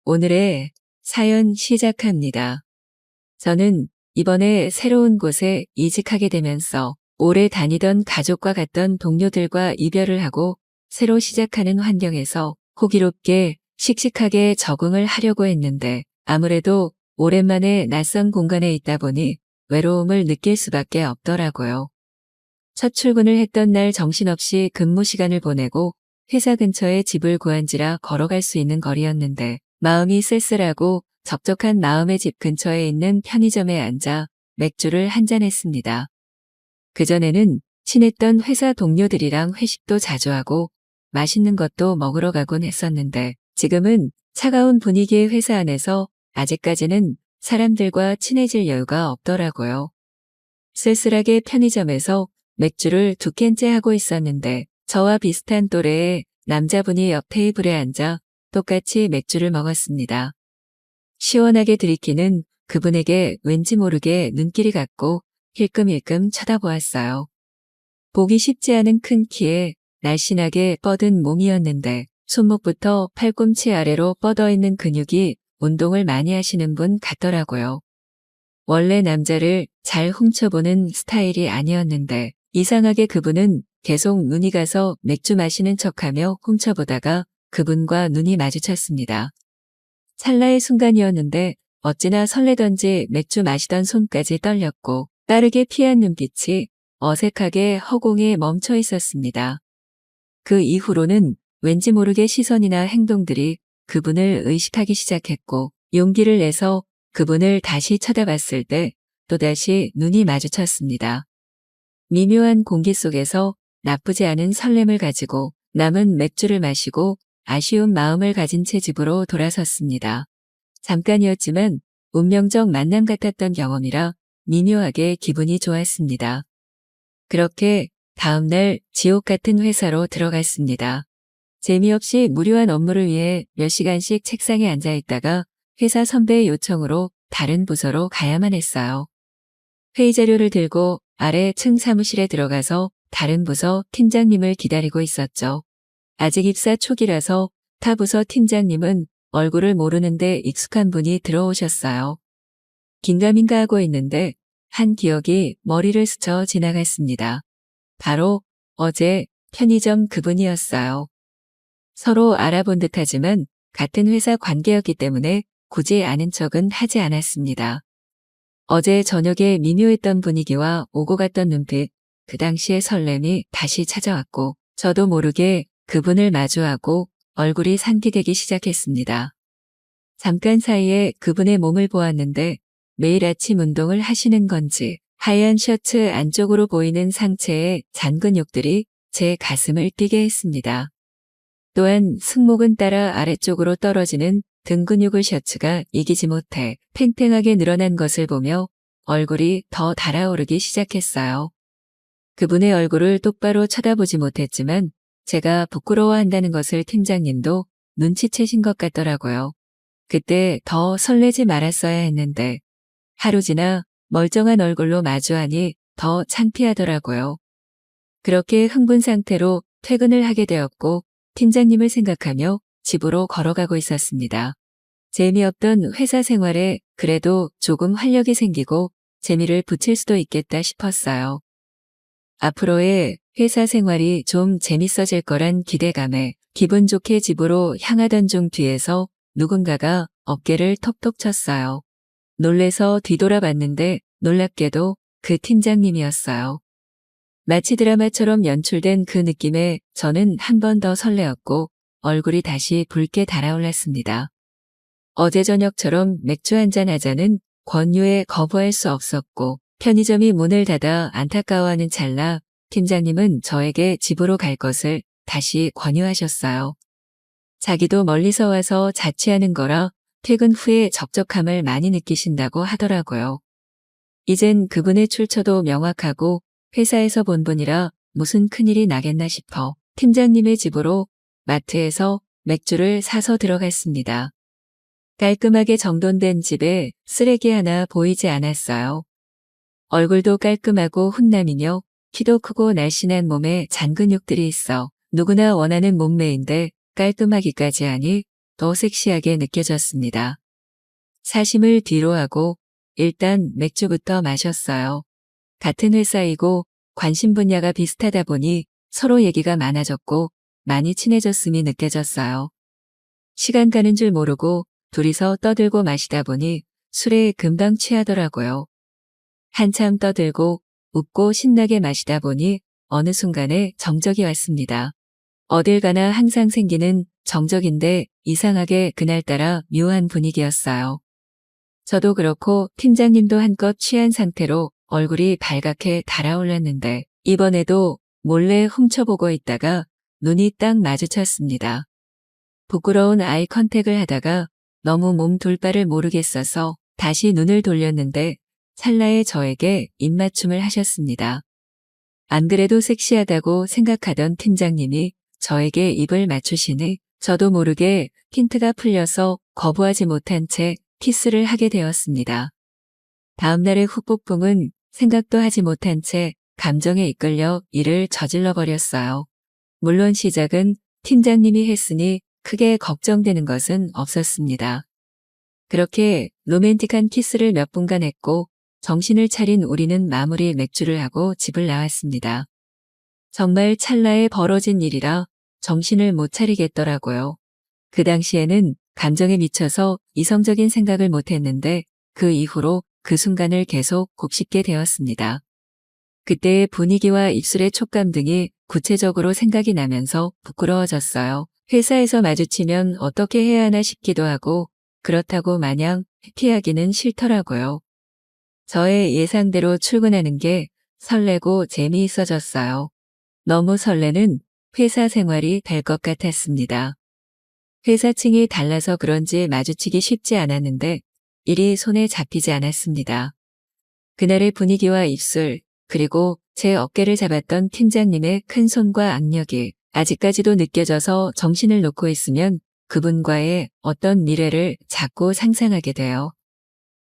오늘의 사연 시작합니다. 저는 이번에 새로운 곳에 이직하게 되면서 오래 다니던 가족과 갔던 동료들과 이별을 하고 새로 시작하는 환경에서 호기롭게 씩씩하게 적응을 하려고 했는데 아무래도 오랜만에 낯선 공간에 있다 보니 외로움을 느낄 수밖에 없더라고요. 첫 출근을 했던 날 정신없이 근무 시간을 보내고 회사 근처에 집을 구한지라 걸어갈 수 있는 거리였는데 마음이 쓸쓸하고 적적한 마음의 집 근처에 있는 편의점에 앉아 맥주를 한잔 했습니다. 그전에는 친했던 회사 동료들이랑 회식도 자주 하고 맛있는 것도 먹으러 가곤 했었는데 지금은 차가운 분위기의 회사 안에서 아직까지는 사람들과 친해질 여유가 없더라고요. 쓸쓸하게 편의점에서 맥주를 2캔째 하고 있었는데 저와 비슷한 또래의 남자분이 옆 테이블에 앉아 똑같이 맥주를 먹었습니다. 시원하게 들이키는 그분에게 왠지 모르게 눈길이 갔고 힐끔힐끔 쳐다보았어요. 보기 쉽지 않은 큰 키에 날씬하게 뻗은 몸이었는데 손목부터 팔꿈치 아래로 뻗어있는 근육이 운동을 많이 하시는 분 같더라고요. 원래 남자를 잘 훔쳐보는 스타일이 아니었는데 이상하게 그분은 계속 눈이 가서 맥주 마시는 척하며 훔쳐보다가 그분과 눈이 마주쳤습니다. 찰나의 순간이었는데 어찌나 설레던지 맥주 마시던 손까지 떨렸고 빠르게 피한 눈빛이 어색하게 허공에 멈춰 있었습니다. 그 이후로는 왠지 모르게 시선이나 행동들이 그분을 의식하기 시작했고 용기를 내서 그분을 다시 쳐다봤을 때 또다시 눈이 마주쳤습니다. 미묘한 공기 속에서 나쁘지 않은 설렘을 가지고 남은 맥주를 마시고 아쉬운 마음을 가진 채 집으로 돌아섰습니다. 잠깐이었지만 운명적 만남 같았던 경험이라 미묘하게 기분이 좋았습니다. 그렇게 다음날 지옥 같은 회사로 들어갔습니다. 재미없이 무료한 업무를 위해 몇 시간씩 책상에 앉아 있다가 회사 선배의 요청으로 다른 부서로 가야만 했어요. 회의 자료를 들고 아래 층 사무실에 들어가서 다른 부서 팀장님을 기다리고 있었죠. 아직 입사 초기라서 타 부서 팀장님은 얼굴을 모르는데 익숙한 분이 들어오셨어요. 긴가민가 하고 있는데 한 기억이 머리를 스쳐 지나갔습니다. 바로 어제 편의점 그분이었어요. 서로 알아본 듯하지만 같은 회사 관계였기 때문에 굳이 아는 척은 하지 않았습니다. 어제 저녁에 미묘했던 분위기와 오고 갔던 눈빛, 그 당시의 설렘이 다시 찾아왔고 저도 모르게 그분을 마주하고 얼굴이 상기되기 시작했습니다. 잠깐 사이에 그분의 몸을 보았는데 매일 아침 운동을 하시는 건지 하얀 셔츠 안쪽으로 보이는 상체의 잔근육들이 제 가슴을 뛰게 했습니다. 또한 승모근 따라 아래쪽으로 떨어지는 등 근육을 셔츠가 이기지 못해 팽팽하게 늘어난 것을 보며 얼굴이 더 달아오르기 시작했어요. 그분의 얼굴을 똑바로 쳐다보지 못했지만 제가 부끄러워한다는 것을 팀장님도 눈치채신 것 같더라고요. 그때 더 설레지 말았어야 했는데 하루 지나 멀쩡한 얼굴로 마주하니 더 창피하더라고요. 그렇게 흥분 상태로 퇴근을 하게 되었고 팀장님을 생각하며 집으로 걸어가고 있었습니다. 재미없던 회사 생활에 그래도 조금 활력이 생기고 재미를 붙일 수도 있겠다 싶었어요. 앞으로의 회사 생활이 좀 재밌어질 거란 기대감에 기분 좋게 집으로 향하던 중 뒤에서 누군가가 어깨를 톡톡 쳤어요. 놀래서 뒤돌아봤는데 놀랍게도 그 팀장님이었어요. 마치 드라마처럼 연출된 그 느낌에 저는 한 번 더 설레었고 얼굴이 다시 붉게 달아올랐습니다. 어제 저녁처럼 맥주 한잔 하자는 권유에 거부할 수 없었고 편의점이 문을 닫아 안타까워하는 찰나 팀장님은 저에게 집으로 갈 것을 다시 권유하셨어요. 자기도 멀리서 와서 자취하는 거라 퇴근 후에 적적함을 많이 느끼신다고 하더라고요. 이젠 그분의 출처도 명확하고 회사에서 본 분이라 무슨 큰일이 나겠나 싶어 팀장님의 집으로 마트에서 맥주를 사서 들어갔습니다. 깔끔하게 정돈된 집에 쓰레기 하나 보이지 않았어요. 얼굴도 깔끔하고 훈남이며 키도 크고 날씬한 몸에 잔근육들이 있어 누구나 원하는 몸매인데 깔끔하기까지 하니 더 섹시하게 느껴졌습니다. 사심을 뒤로 하고 일단 맥주부터 마셨어요. 같은 회사이고 관심 분야가 비슷하다 보니 서로 얘기가 많아졌고 많이 친해졌음이 느껴졌어요. 시간 가는 줄 모르고 둘이서 떠들고 마시다 보니 술에 금방 취하더라고요. 한참 떠들고 웃고 신나게 마시다 보니 어느 순간에 정적이 왔습니다. 어딜 가나 항상 생기는 정적인데 이상하게 그날따라 묘한 분위기였어요. 저도 그렇고 팀장님도 한껏 취한 상태로 얼굴이 발갛게 달아올랐는데 이번에도 몰래 훔쳐보고 있다가 눈이 딱 마주쳤습니다. 부끄러운 아이 컨택을 하다가 너무 몸 둘 바를 모르겠어서 다시 눈을 돌렸는데 찰나에 저에게 입맞춤을 하셨습니다. 안 그래도 섹시하다고 생각하던 팀장님이 저에게 입을 맞추시니 저도 모르게 핀트가 풀려서 거부하지 못한 채 키스를 하게 되었습니다. 다음날의 후폭풍은 생각도 하지 못한 채 감정에 이끌려 일을 저질러 버렸어요. 물론 시작은 팀장님이 했으니 크게 걱정되는 것은 없었습니다. 그렇게 로맨틱한 키스를 몇 분간 했고 정신을 차린 우리는 마무리 맥주를 하고 집을 나왔습니다. 정말 찰나에 벌어진 일이라 정신을 못 차리겠더라고요. 그 당시에는 감정에 미쳐서 이성적인 생각을 못했는데 그 이후로 그 순간을 계속 곱씹게 되었습니다. 그때의 분위기와 입술의 촉감 등이 구체적으로 생각이 나면서 부끄러워졌어요. 회사에서 마주치면 어떻게 해야 하나 싶기도 하고 그렇다고 마냥 피하기는 싫더라고요. 저의 예상대로 출근하는 게 설레고 재미있어졌어요. 너무 설레는 회사 생활이 될 것 같았습니다. 회사층이 달라서 그런지 마주치기 쉽지 않았는데 일이 손에 잡히지 않았습니다. 그날의 분위기와 입술, 그리고 제 어깨를 잡았던 팀장님의 큰 손과 악력이 아직까지도 느껴져서 정신을 놓고 있으면 그분과의 어떤 미래를 자꾸 상상하게 돼요.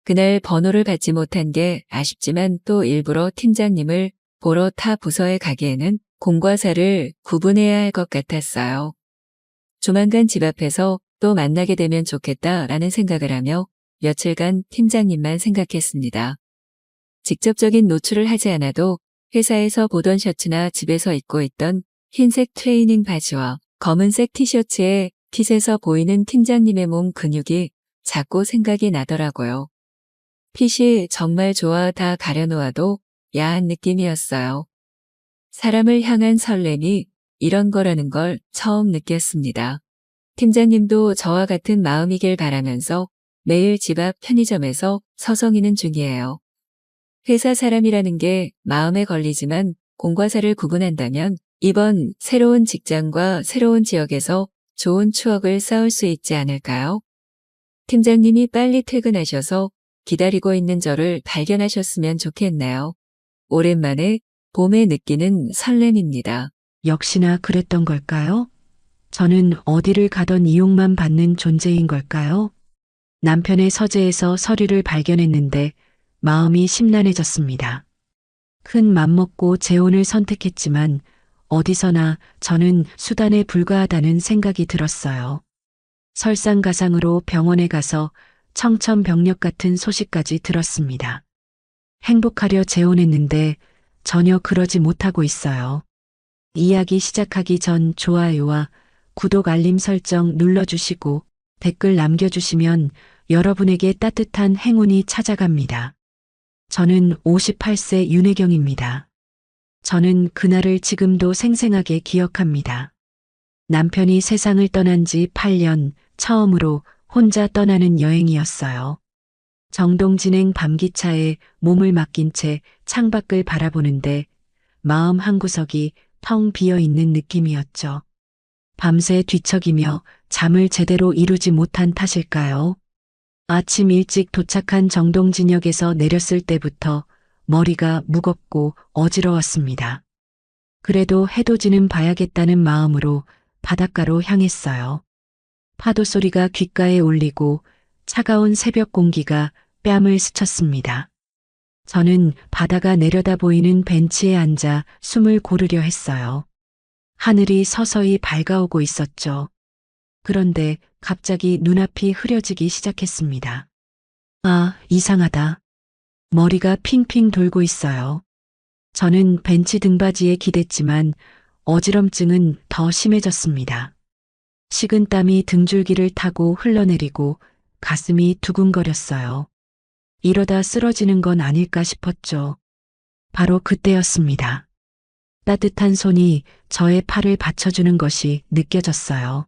그날 번호를 받지 못한 게 아쉽지만 또 일부러 팀장님을 보러 타 부서에 가기에는 공과 사를 구분해야 할 것 같았어요. 조만간 집 앞에서 또 만나게 되면 좋겠다라는 생각을 하며 며칠간 팀장님만 생각했습니다. 직접적인 노출을 하지 않아도 회사에서 보던 셔츠나 집에서 입고 있던 흰색 트레이닝 바지와 검은색 티셔츠에 핏에서 보이는 팀장님의 몸 근육이 자꾸 생각이 나더라고요. 핏이 정말 좋아 다 가려놓아도 야한 느낌이었어요. 사람을 향한 설렘이 이런 거라는 걸 처음 느꼈습니다. 팀장님도 저와 같은 마음이길 바라면서 매일 집 앞 편의점에서 서성이는 중이에요. 회사 사람이라는 게 마음에 걸리지만 공과 사를 구분한다면 이번 새로운 직장과 새로운 지역에서 좋은 추억을 쌓을 수 있지 않을까요? 팀장님이 빨리 퇴근하셔서 기다리고 있는 저를 발견하셨으면 좋겠네요. 오랜만에 봄에 느끼는 설렘입니다. 역시나 그랬던 걸까요? 저는 어디를 가던 이용만 받는 존재인 걸까요? 남편의 서재에서 서류를 발견했는데 마음이 심란해졌습니다. 큰 맘먹고 재혼을 선택했지만 어디서나 저는 수단에 불과하다는 생각이 들었어요. 설상가상으로 병원에 가서 청천벽력 같은 소식까지 들었습니다. 행복하려 재혼했는데 전혀 그러지 못하고 있어요. 이야기 시작하기 전 좋아요와 구독 알림 설정 눌러주시고 댓글 남겨주시면 여러분에게 따뜻한 행운이 찾아갑니다. 저는 58세 윤혜경입니다. 저는 그날을 지금도 생생하게 기억합니다. 남편이 세상을 떠난 지 8년 처음으로 혼자 떠나는 여행이었어요. 정동진행 밤기차에 몸을 맡긴 채 창밖을 바라보는데 마음 한구석이 텅 비어 있는 느낌이었죠. 밤새 뒤척이며 잠을 제대로 이루지 못한 탓일까요? 아침 일찍 도착한 정동진역에서 내렸을 때부터 머리가 무겁고 어지러웠습니다. 그래도 해도 지는 봐야겠다는 마음으로 바닷가로 향했어요. 파도 소리가 귓가에 울리고 차가운 새벽 공기가 뺨을 스쳤습니다. 저는 바다가 내려다 보이는 벤치에 앉아 숨을 고르려 했어요. 하늘이 서서히 밝아오고 있었죠. 그런데 갑자기 눈앞이 흐려지기 시작했습니다. 아, 이상하다. 머리가 핑핑 돌고 있어요. 저는 벤치 등받이에 기댔지만 어지럼증은 더 심해졌습니다. 식은땀이 등줄기를 타고 흘러내리고 가슴이 두근거렸어요. 이러다 쓰러지는 건 아닐까 싶었죠. 바로 그때였습니다. 따뜻한 손이 저의 팔을 받쳐주는 것이 느껴졌어요.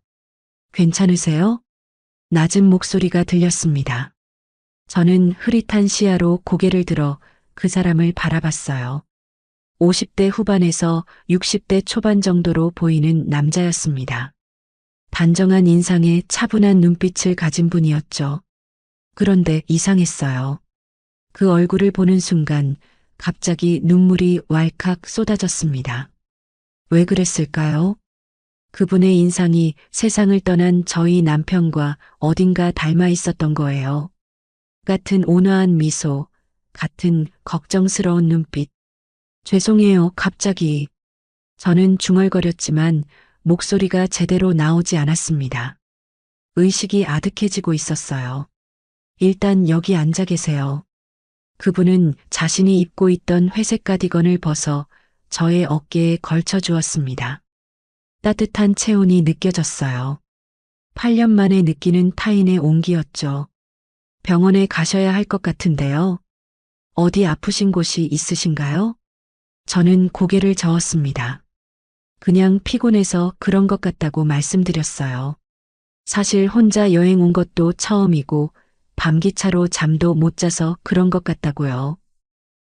괜찮으세요? 낮은 목소리가 들렸습니다. 저는 흐릿한 시야로 고개를 들어 그 사람을 바라봤어요. 50대 후반에서 60대 초반 정도로 보이는 남자였습니다. 단정한 인상에 차분한 눈빛을 가진 분이었죠. 그런데 이상했어요. 그 얼굴을 보는 순간 갑자기 눈물이 왈칵 쏟아졌습니다. 왜 그랬을까요? 그분의 인상이 세상을 떠난 저희 남편과 어딘가 닮아 있었던 거예요. 같은 온화한 미소, 같은 걱정스러운 눈빛. 죄송해요, 갑자기. 저는 중얼거렸지만 목소리가 제대로 나오지 않았습니다. 의식이 아득해지고 있었어요. 일단 여기 앉아 계세요. 그분은 자신이 입고 있던 회색 가디건을 벗어 저의 어깨에 걸쳐 주었습니다. 따뜻한 체온이 느껴졌어요. 8년 만에 느끼는 타인의 온기였죠. 병원에 가셔야 할 것 같은데요. 어디 아프신 곳이 있으신가요? 저는 고개를 저었습니다. 그냥 피곤해서 그런 것 같다고 말씀드렸어요. 사실 혼자 여행 온 것도 처음이고 밤기차로 잠도 못 자서 그런 것 같다고요.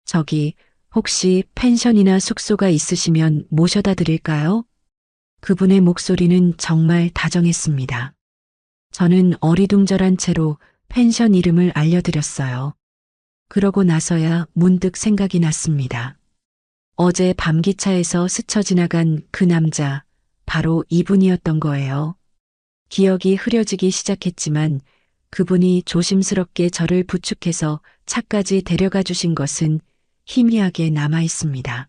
저기 혹시 펜션이나 숙소가 있으시면 모셔다 드릴까요? 그분의 목소리는 정말 다정했습니다. 저는 어리둥절한 채로 펜션 이름을 알려드렸어요. 그러고 나서야 문득 생각이 났습니다. 어제 밤기차에서 스쳐 지나간 그 남자, 바로 이분이었던 거예요. 기억이 흐려지기 시작했지만 그분이 조심스럽게 저를 부축해서 차까지 데려가 주신 것은 희미하게 남아 있습니다.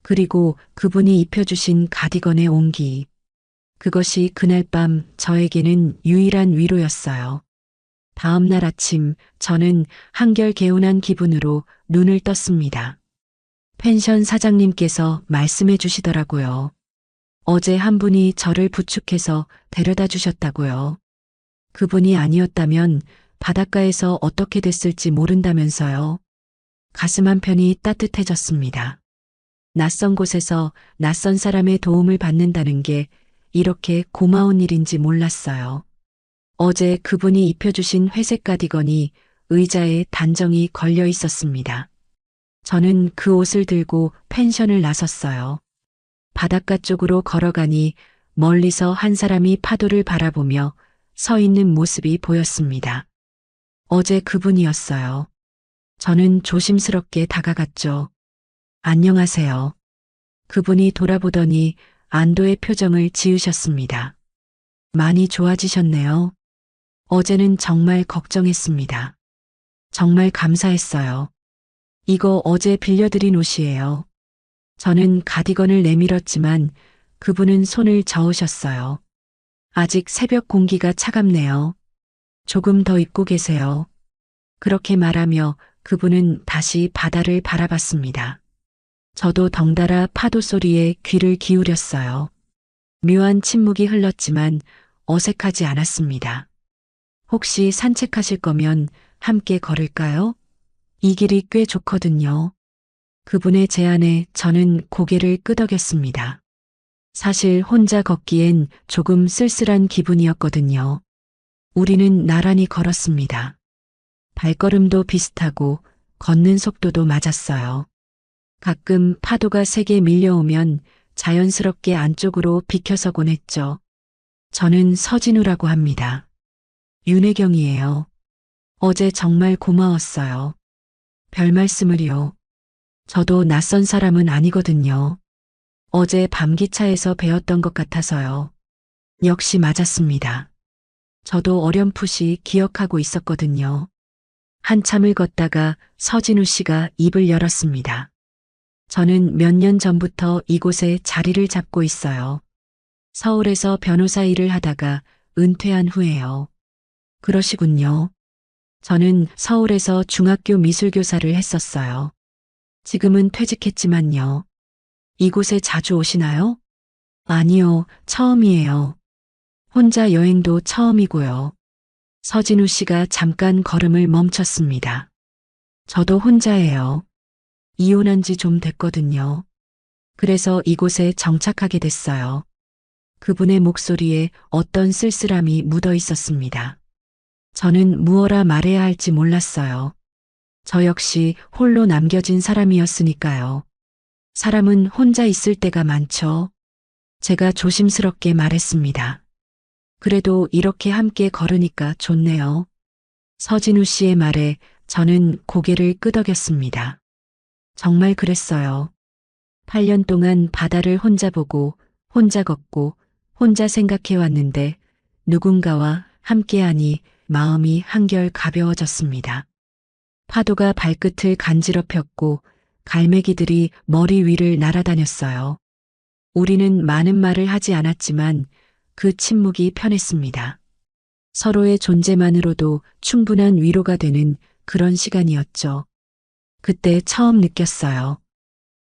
그리고 그분이 입혀주신 가디건의 온기. 그것이 그날 밤 저에게는 유일한 위로였어요. 다음 날 아침 저는 한결 개운한 기분으로 눈을 떴습니다. 펜션 사장님께서 말씀해 주시더라고요. 어제 한 분이 저를 부축해서 데려다 주셨다고요. 그분이 아니었다면 바닷가에서 어떻게 됐을지 모른다면서요. 가슴 한편이 따뜻해졌습니다. 낯선 곳에서 낯선 사람의 도움을 받는다는 게 이렇게 고마운 일인지 몰랐어요. 어제 그분이 입혀주신 회색 가디건이 의자에 단정히 걸려 있었습니다. 저는 그 옷을 들고 펜션을 나섰어요. 바닷가 쪽으로 걸어가니 멀리서 한 사람이 파도를 바라보며 서 있는 모습이 보였습니다. 어제 그분이었어요. 저는 조심스럽게 다가갔죠. 안녕하세요. 그분이 돌아보더니 안도의 표정을 지으셨습니다. 많이 좋아지셨네요. 어제는 정말 걱정했습니다. 정말 감사했어요. 이거 어제 빌려드린 옷이에요. 저는 가디건을 내밀었지만 그분은 손을 저으셨어요. 아직 새벽 공기가 차갑네요. 조금 더 입고 계세요. 그렇게 말하며 그분은 다시 바다를 바라봤습니다. 저도 덩달아 파도 소리에 귀를 기울였어요. 묘한 침묵이 흘렀지만 어색하지 않았습니다. 혹시 산책하실 거면 함께 걸을까요? 이 길이 꽤 좋거든요. 그분의 제안에 저는 고개를 끄덕였습니다. 사실 혼자 걷기엔 조금 쓸쓸한 기분이었거든요. 우리는 나란히 걸었습니다. 발걸음도 비슷하고 걷는 속도도 맞았어요. 가끔 파도가 세게 밀려오면 자연스럽게 안쪽으로 비켜서곤 했죠. 저는 서진우라고 합니다. 윤혜경이에요. 어제 정말 고마웠어요. 별 말씀을요. 저도 낯선 사람은 아니거든요. 어제 밤기차에서 배웠던 것 같아서요. 역시 맞았습니다. 저도 어렴풋이 기억하고 있었거든요. 한참을 걷다가 서진우 씨가 입을 열었습니다. 저는 몇 년 전부터 이곳에 자리를 잡고 있어요. 서울에서 변호사 일을 하다가 은퇴한 후에요. 그러시군요. 저는 서울에서 중학교 미술교사를 했었어요. 지금은 퇴직했지만요. 이곳에 자주 오시나요? 아니요, 처음이에요. 혼자 여행도 처음이고요. 서진우 씨가 잠깐 걸음을 멈췄습니다. 저도 혼자예요. 이혼한 지 좀 됐거든요. 그래서 이곳에 정착하게 됐어요. 그분의 목소리에 어떤 쓸쓸함이 묻어 있었습니다. 저는 무엇라 말해야 할지 몰랐어요. 저 역시 홀로 남겨진 사람이었으니까요. 사람은 혼자 있을 때가 많죠. 제가 조심스럽게 말했습니다. 그래도 이렇게 함께 걸으니까 좋네요. 서진우 씨의 말에 저는 고개를 끄덕였습니다. 정말 그랬어요. 8년 동안 바다를 혼자 보고, 혼자 걷고, 혼자 생각해 왔는데 누군가와 함께하니 마음이 한결 가벼워졌습니다. 파도가 발끝을 간지럽혔고 갈매기들이 머리 위를 날아다녔어요. 우리는 많은 말을 하지 않았지만 그 침묵이 편했습니다. 서로의 존재만으로도 충분한 위로가 되는 그런 시간이었죠. 그때 처음 느꼈어요.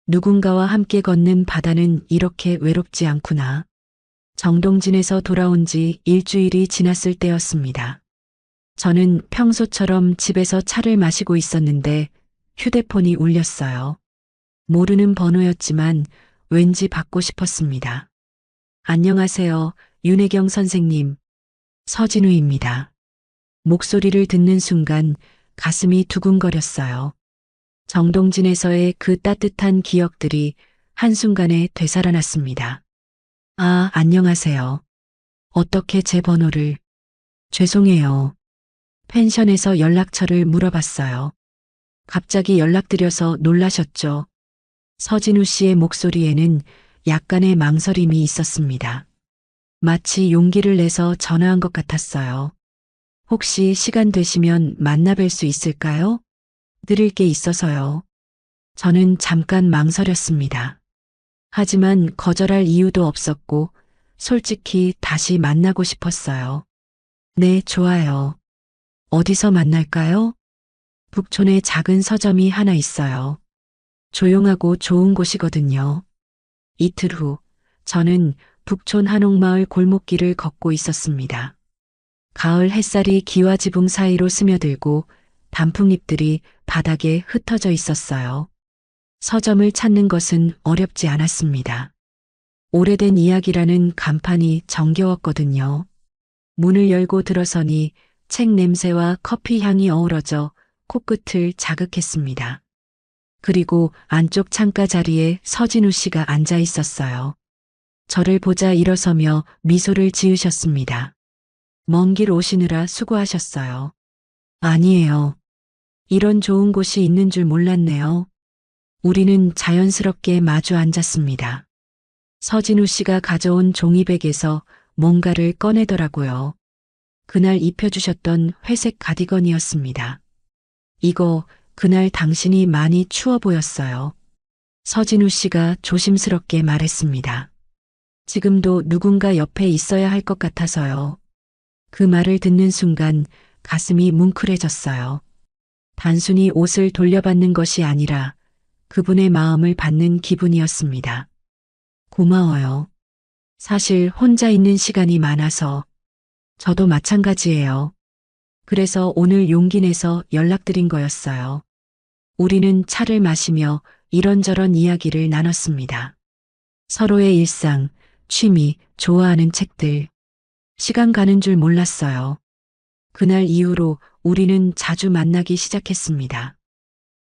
누군가와 함께 걷는 바다는 이렇게 외롭지 않구나. 정동진에서 돌아온 지 일주일이 지났을 때였습니다. 저는 평소처럼 집에서 차를 마시고 있었는데 휴대폰이 울렸어요. 모르는 번호였지만 왠지 받고 싶었습니다. 안녕하세요, 윤혜경 선생님. 서진우입니다. 목소리를 듣는 순간 가슴이 두근거렸어요. 정동진에서의 그 따뜻한 기억들이 한순간에 되살아났습니다. 아, 안녕하세요. 어떻게 제 번호를... 죄송해요. 펜션에서 연락처를 물어봤어요. 갑자기 연락드려서 놀라셨죠? 서진우 씨의 목소리에는 약간의 망설임이 있었습니다. 마치 용기를 내서 전화한 것 같았어요. 혹시 시간 되시면 만나 뵐 수 있을까요? 드릴 게 있어서요. 저는 잠깐 망설였습니다. 하지만 거절할 이유도 없었고 솔직히 다시 만나고 싶었어요. 네, 좋아요. 어디서 만날까요? 북촌에 작은 서점이 하나 있어요. 조용하고 좋은 곳이거든요. 이틀 후, 저는 북촌 한옥마을 골목길을 걷고 있었습니다. 가을 햇살이 기와 지붕 사이로 스며들고 단풍잎들이 바닥에 흩어져 있었어요. 서점을 찾는 것은 어렵지 않았습니다. 오래된 이야기라는 간판이 정겨웠거든요. 문을 열고 들어서니 책 냄새와 커피 향이 어우러져 코끝을 자극했습니다. 그리고 안쪽 창가 자리에 서진우 씨가 앉아 있었어요. 저를 보자 일어서며 미소를 지으셨습니다. 먼 길 오시느라 수고하셨어요. 아니에요. 이런 좋은 곳이 있는 줄 몰랐네요. 우리는 자연스럽게 마주 앉았습니다. 서진우 씨가 가져온 종이백에서 뭔가를 꺼내더라고요. 그날 입혀주셨던 회색 가디건이었습니다. 이거 그날 당신이 많이 추워 보였어요. 서진우 씨가 조심스럽게 말했습니다. 지금도 누군가 옆에 있어야 할 것 같아서요. 그 말을 듣는 순간 가슴이 뭉클해졌어요. 단순히 옷을 돌려받는 것이 아니라 그분의 마음을 받는 기분이었습니다. 고마워요. 사실 혼자 있는 시간이 많아서 저도 마찬가지예요. 그래서 오늘 용기 내서 연락드린 거였어요. 우리는 차를 마시며 이런저런 이야기를 나눴습니다. 서로의 일상, 취미, 좋아하는 책들. 시간 가는 줄 몰랐어요. 그날 이후로 우리는 자주 만나기 시작했습니다.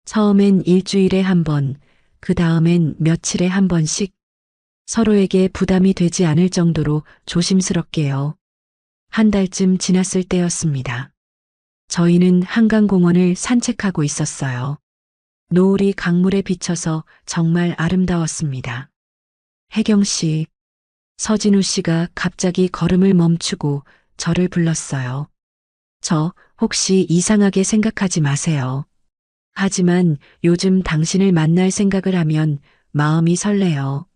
처음엔 일주일에 한 번, 그 다음엔 며칠에 한 번씩 서로에게 부담이 되지 않을 정도로 조심스럽게요. 한 달쯤 지났을 때였습니다. 저희는 한강공원을 산책하고 있었어요. 노을이 강물에 비쳐서 정말 아름다웠습니다. 혜경 씨, 서진우 씨가 갑자기 걸음을 멈추고 저를 불렀어요. 저 혹시 이상하게 생각하지 마세요. 하지만 요즘 당신을 만날 생각을 하면 마음이 설레요.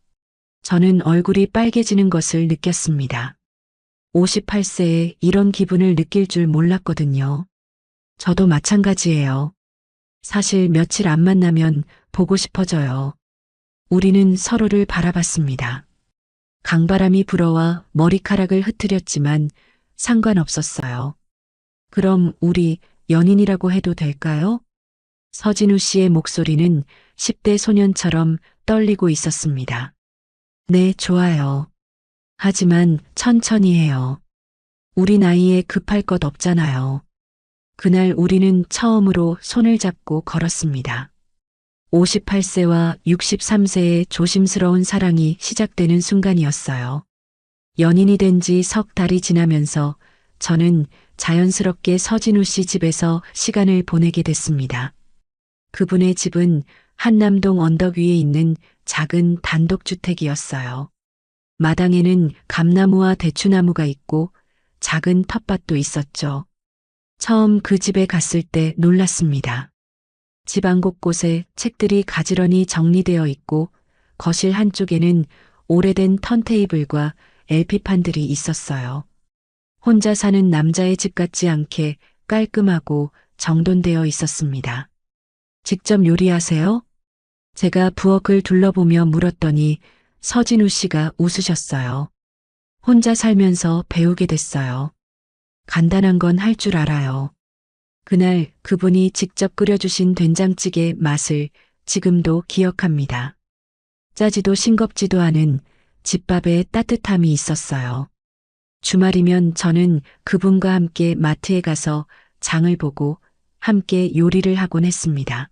저는 얼굴이 빨개지는 것을 느꼈습니다. 58세에 이런 기분을 느낄 줄 몰랐거든요. 저도 마찬가지예요. 사실 며칠 안 만나면 보고 싶어져요. 우리는 서로를 바라봤습니다. 강바람이 불어와 머리카락을 흐트렸지만 상관없었어요. 그럼 우리 연인이라고 해도 될까요? 서진우 씨의 목소리는 10대 소년처럼 떨리고 있었습니다. 네, 좋아요. 하지만 천천히 해요. 우리 나이에 급할 것 없잖아요. 그날 우리는 처음으로 손을 잡고 걸었습니다. 58세와 63세의 조심스러운 사랑이 시작되는 순간이었어요. 연인이 된 지 석 달이 지나면서 저는 자연스럽게 서진우 씨 집에서 시간을 보내게 됐습니다. 그분의 집은 한남동 언덕 위에 있는 작은 단독주택이었어요. 마당에는 감나무와 대추나무가 있고 작은 텃밭도 있었죠. 처음 그 집에 갔을 때 놀랐습니다. 집안 곳곳에 책들이 가지런히 정리되어 있고 거실 한쪽에는 오래된 턴테이블과 LP판들이 있었어요. 혼자 사는 남자의 집 같지 않게 깔끔하고 정돈되어 있었습니다. 직접 요리하세요? 제가 부엌을 둘러보며 물었더니 서진우 씨가 웃으셨어요. 혼자 살면서 배우게 됐어요. 간단한 건 할 줄 알아요. 그날 그분이 직접 끓여주신 된장찌개 맛을 지금도 기억합니다. 짜지도 싱겁지도 않은 집밥에 따뜻함이 있었어요. 주말이면 저는 그분과 함께 마트에 가서 장을 보고 함께 요리를 하곤 했습니다.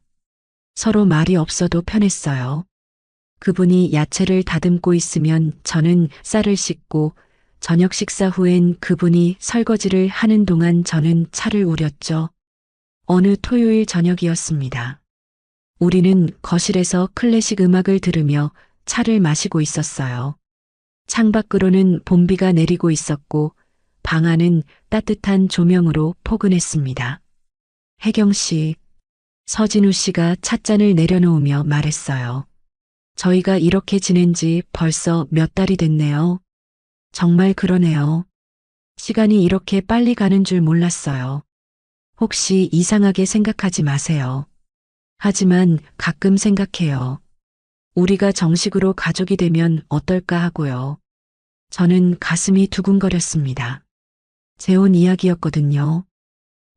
서로 말이 없어도 편했어요. 그분이 야채를 다듬고 있으면 저는 쌀을 씻고 저녁 식사 후엔 그분이 설거지를 하는 동안 저는 차를 우렸죠. 어느 토요일 저녁이었습니다. 우리는 거실에서 클래식 음악을 들으며 차를 마시고 있었어요. 창밖으로는 봄비가 내리고 있었고 방 안은 따뜻한 조명으로 포근했습니다. 혜경 씨, 서진우 씨가 찻잔을 내려놓으며 말했어요. 저희가 이렇게 지낸 지 벌써 몇 달이 됐네요. 정말 그러네요. 시간이 이렇게 빨리 가는 줄 몰랐어요. 혹시 이상하게 생각하지 마세요. 하지만 가끔 생각해요. 우리가 정식으로 가족이 되면 어떨까 하고요. 저는 가슴이 두근거렸습니다. 재혼 이야기였거든요.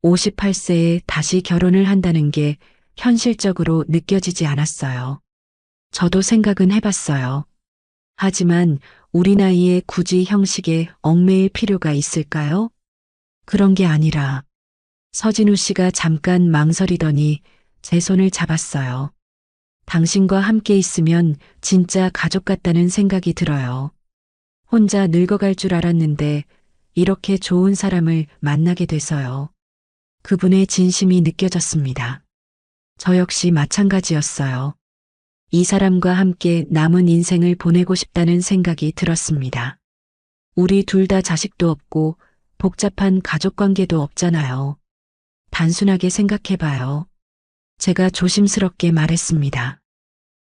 58세에 다시 결혼을 한다는 게 현실적으로 느껴지지 않았어요. 저도 생각은 해봤어요. 하지만 우리 나이에 굳이 형식에 얽매일 필요가 있을까요? 그런 게 아니라 서진우 씨가 잠깐 망설이더니 제 손을 잡았어요. 당신과 함께 있으면 진짜 가족 같다는 생각이 들어요. 혼자 늙어갈 줄 알았는데 이렇게 좋은 사람을 만나게 돼서요. 그분의 진심이 느껴졌습니다. 저 역시 마찬가지였어요. 이 사람과 함께 남은 인생을 보내고 싶다는 생각이 들었습니다. 우리 둘 다 자식도 없고 복잡한 가족 관계도 없잖아요. 단순하게 생각해봐요. 제가 조심스럽게 말했습니다.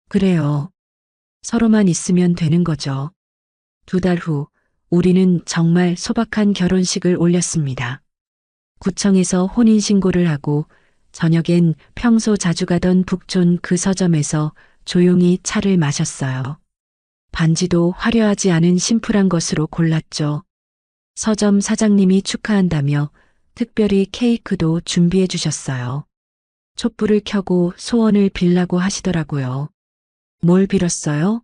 그래요. 서로만 있으면 되는 거죠. 2달 후, 우리는 정말 소박한 결혼식을 올렸습니다. 구청에서 혼인신고를 하고 저녁엔 평소 자주 가던 북촌 그 서점에서 조용히 차를 마셨어요. 반지도 화려하지 않은 심플한 것으로 골랐죠. 서점 사장님이 축하한다며 특별히 케이크도 준비해 주셨어요. 촛불을 켜고 소원을 빌라고 하시더라고요. 뭘 빌었어요?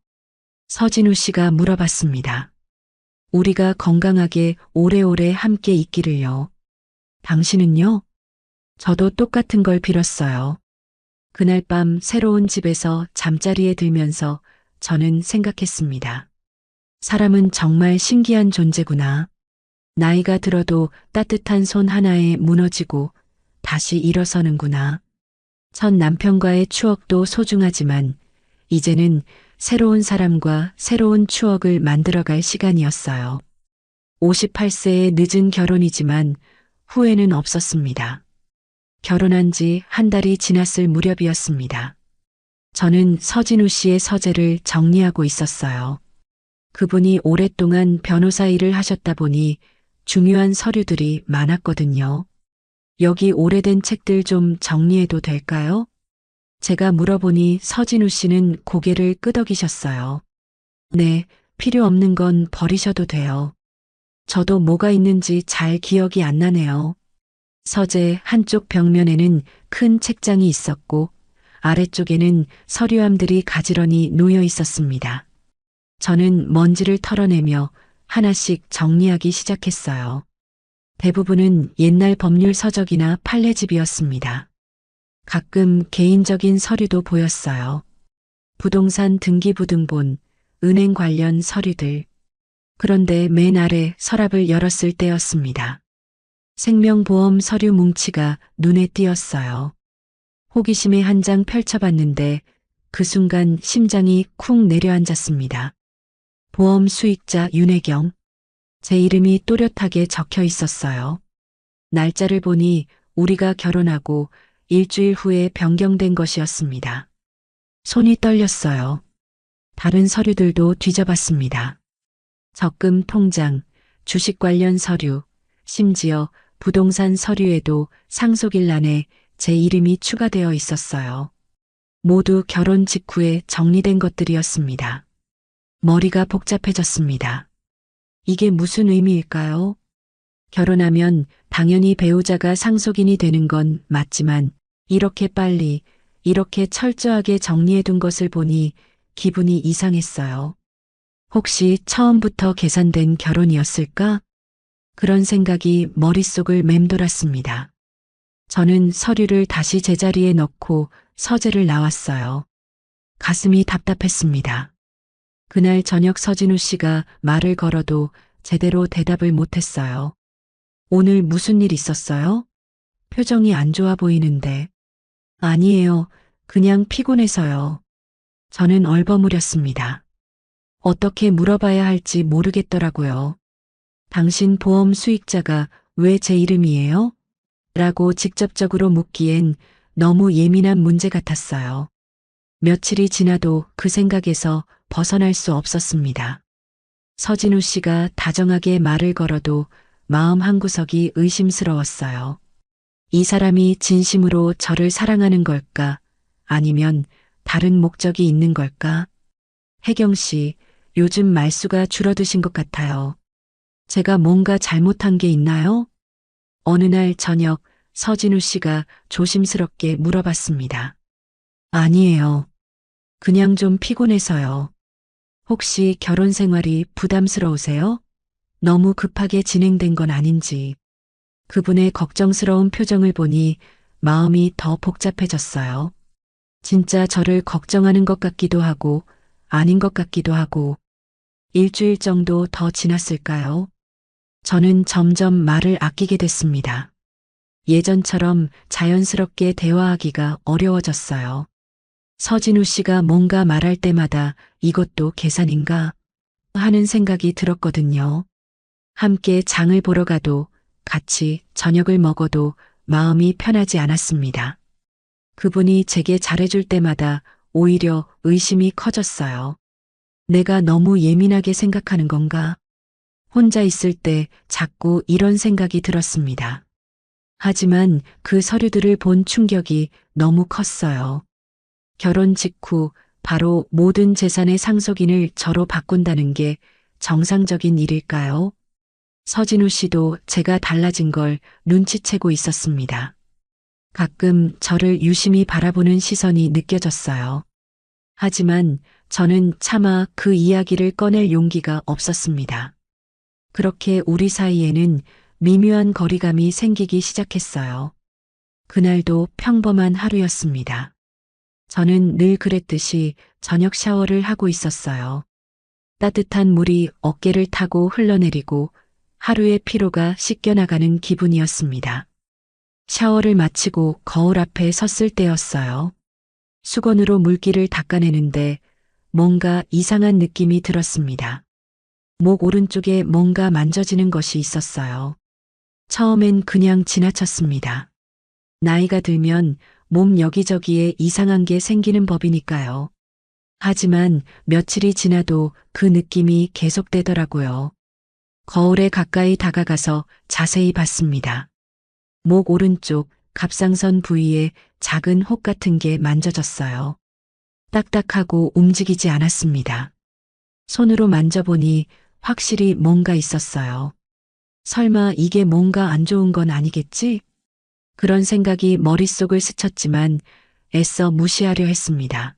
서진우 씨가 물어봤습니다. 우리가 건강하게 오래오래 함께 있기를요. 당신은요? 저도 똑같은 걸 빌었어요. 그날 밤 새로운 집에서 잠자리에 들면서 저는 생각했습니다. 사람은 정말 신기한 존재구나. 나이가 들어도 따뜻한 손 하나에 무너지고 다시 일어서는구나. 첫 남편과의 추억도 소중하지만 이제는 새로운 사람과 새로운 추억을 만들어갈 시간이었어요. 58세의 늦은 결혼이지만 후회는 없었습니다. 결혼한 지 한 달이 지났을 무렵이었습니다. 저는 서진우 씨의 서재를 정리하고 있었어요. 그분이 오랫동안 변호사 일을 하셨다 보니 중요한 서류들이 많았거든요. 여기 오래된 책들 좀 정리해도 될까요? 제가 물어보니 서진우 씨는 고개를 끄덕이셨어요. 네, 필요 없는 건 버리셔도 돼요. 저도 뭐가 있는지 잘 기억이 안 나네요. 서재 한쪽 벽면에는 큰 책장이 있었고 아래쪽에는 서류함들이 가지런히 놓여 있었습니다. 저는 먼지를 털어내며 하나씩 정리하기 시작했어요. 대부분은 옛날 법률 서적이나 판례집이었습니다. 가끔 개인적인 서류도 보였어요. 부동산 등기부등본, 은행 관련 서류들. 그런데 맨 아래 서랍을 열었을 때였습니다. 생명보험 서류 뭉치가 눈에 띄었어요. 호기심에 한 장 펼쳐봤는데 그 순간 심장이 쿵 내려앉았습니다. 보험 수익자 윤혜경. 제 이름이 또렷하게 적혀 있었어요. 날짜를 보니 우리가 결혼하고 일주일 후에 변경된 것이었습니다. 손이 떨렸어요. 다른 서류들도 뒤져봤습니다. 적금 통장, 주식 관련 서류, 심지어 부동산 서류에도 상속일란에 제 이름이 추가되어 있었어요. 모두 결혼 직후에 정리된 것들이었습니다. 머리가 복잡해졌습니다. 이게 무슨 의미일까요? 결혼하면 당연히 배우자가 상속인이 되는 건 맞지만 이렇게 빨리, 이렇게 철저하게 정리해둔 것을 보니 기분이 이상했어요. 혹시 처음부터 계산된 결혼이었을까? 그런 생각이 머릿속을 맴돌았습니다. 저는 서류를 다시 제자리에 넣고 서재를 나왔어요. 가슴이 답답했습니다. 그날 저녁 서진우 씨가 말을 걸어도 제대로 대답을 못했어요. 오늘 무슨 일 있었어요? 표정이 안 좋아 보이는데. 아니에요. 그냥 피곤해서요. 저는 얼버무렸습니다. 어떻게 물어봐야 할지 모르겠더라고요. 당신 보험 수익자가 왜 제 이름이에요? 라고 직접적으로 묻기엔 너무 예민한 문제 같았어요. 며칠이 지나도 그 생각에서 벗어날 수 없었습니다. 서진우 씨가 다정하게 말을 걸어도 마음 한구석이 의심스러웠어요. 이 사람이 진심으로 저를 사랑하는 걸까? 아니면 다른 목적이 있는 걸까? 혜경 씨, 요즘 말수가 줄어드신 것 같아요. 제가 뭔가 잘못한 게 있나요? 어느 날 저녁 서진우 씨가 조심스럽게 물어봤습니다. 아니에요. 그냥 좀 피곤해서요. 혹시 결혼 생활이 부담스러우세요? 너무 급하게 진행된 건 아닌지. 그분의 걱정스러운 표정을 보니 마음이 더 복잡해졌어요. 진짜 저를 걱정하는 것 같기도 하고 아닌 것 같기도 하고 일주일 정도 더 지났을까요? 저는 점점 말을 아끼게 됐습니다. 예전처럼 자연스럽게 대화하기가 어려워졌어요. 서진우 씨가 뭔가 말할 때마다 이것도 계산인가 하는 생각이 들었거든요. 함께 장을 보러 가도 같이 저녁을 먹어도 마음이 편하지 않았습니다. 그분이 제게 잘해줄 때마다 오히려 의심이 커졌어요. 내가 너무 예민하게 생각하는 건가? 혼자 있을 때 자꾸 이런 생각이 들었습니다. 하지만 그 서류들을 본 충격이 너무 컸어요. 결혼 직후 바로 모든 재산의 상속인을 저로 바꾼다는 게 정상적인 일일까요? 서진우 씨도 제가 달라진 걸 눈치채고 있었습니다. 가끔 저를 유심히 바라보는 시선이 느껴졌어요. 하지만 저는 차마 그 이야기를 꺼낼 용기가 없었습니다. 그렇게 우리 사이에는 미묘한 거리감이 생기기 시작했어요. 그날도 평범한 하루였습니다. 저는 늘 그랬듯이 저녁 샤워를 하고 있었어요. 따뜻한 물이 어깨를 타고 흘러내리고 하루의 피로가 씻겨나가는 기분이었습니다. 샤워를 마치고 거울 앞에 섰을 때였어요. 수건으로 물기를 닦아내는데 뭔가 이상한 느낌이 들었습니다. 목 오른쪽에 뭔가 만져지는 것이 있었어요. 처음엔 그냥 지나쳤습니다. 나이가 들면 몸 여기저기에 이상한 게 생기는 법이니까요. 하지만 며칠이 지나도 그 느낌이 계속되더라고요. 거울에 가까이 다가가서 자세히 봤습니다. 목 오른쪽 갑상선 부위에 작은 혹 같은 게 만져졌어요. 딱딱하고 움직이지 않았습니다. 손으로 만져보니 확실히 뭔가 있었어요. 설마 이게 뭔가 안 좋은 건 아니겠지? 그런 생각이 머릿속을 스쳤지만 애써 무시하려 했습니다.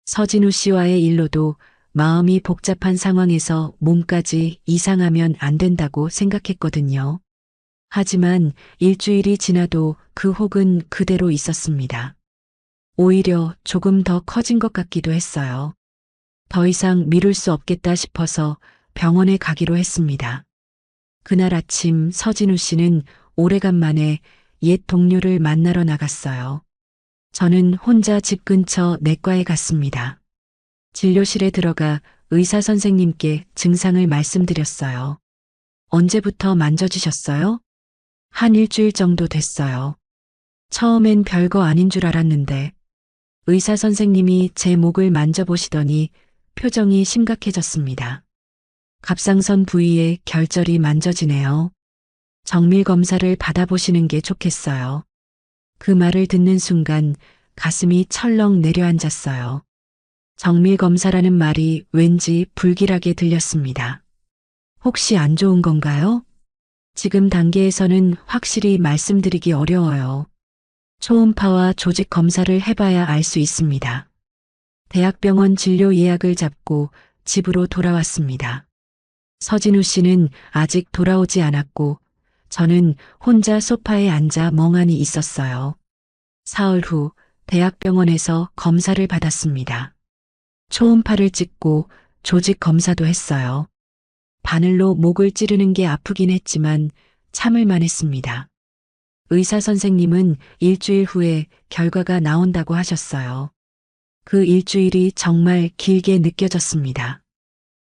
서진우 씨와의 일로도 마음이 복잡한 상황에서 몸까지 이상하면 안 된다고 생각했거든요. 하지만 일주일이 지나도 그 혹은 그대로 있었습니다. 오히려 조금 더 커진 것 같기도 했어요. 더 이상 미룰 수 없겠다 싶어서 병원에 가기로 했습니다. 그날 아침 서진우 씨는 오래간만에 옛 동료를 만나러 나갔어요. 저는 혼자 집 근처 내과에 갔습니다. 진료실에 들어가 의사 선생님께 증상을 말씀드렸어요. 언제부터 만져주셨어요? 한 일주일 정도 됐어요. 처음엔 별거 아닌 줄 알았는데 의사 선생님이 제 목을 만져보시더니 표정이 심각해졌습니다. 갑상선 부위에 결절이 만져지네요. 정밀 검사를 받아보시는 게 좋겠어요. 그 말을 듣는 순간 가슴이 철렁 내려앉았어요. 정밀 검사라는 말이 왠지 불길하게 들렸습니다. 혹시 안 좋은 건가요? 지금 단계에서는 확실히 말씀드리기 어려워요. 초음파와 조직 검사를 해봐야 알 수 있습니다. 대학병원 진료 예약을 잡고 집으로 돌아왔습니다. 서진우 씨는 아직 돌아오지 않았고 저는 혼자 소파에 앉아 멍하니 있었어요. 사흘 후 대학병원에서 검사를 받았습니다. 초음파를 찍고 조직 검사도 했어요. 바늘로 목을 찌르는 게 아프긴 했지만 참을 만했습니다. 의사 선생님은 일주일 후에 결과가 나온다고 하셨어요. 그 일주일이 정말 길게 느껴졌습니다.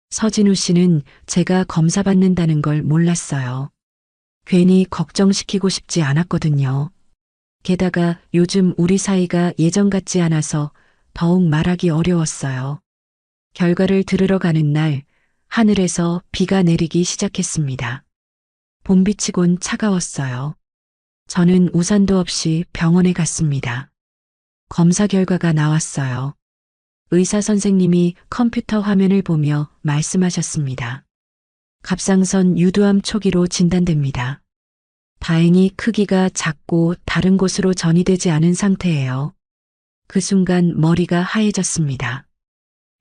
서진우 씨는 제가 검사받는다는 걸 몰랐어요. 괜히 걱정시키고 싶지 않았거든요. 게다가 요즘 우리 사이가 예전 같지 않아서 더욱 말하기 어려웠어요. 결과를 들으러 가는 날 하늘에서 비가 내리기 시작했습니다. 봄비치곤 차가웠어요. 저는 우산도 없이 병원에 갔습니다. 검사 결과가 나왔어요. 의사 선생님이 컴퓨터 화면을 보며 말씀하셨습니다. 갑상선 유두암 초기로 진단됩니다. 다행히 크기가 작고 다른 곳으로 전이되지 않은 상태예요. 그 순간 머리가 하얘졌습니다.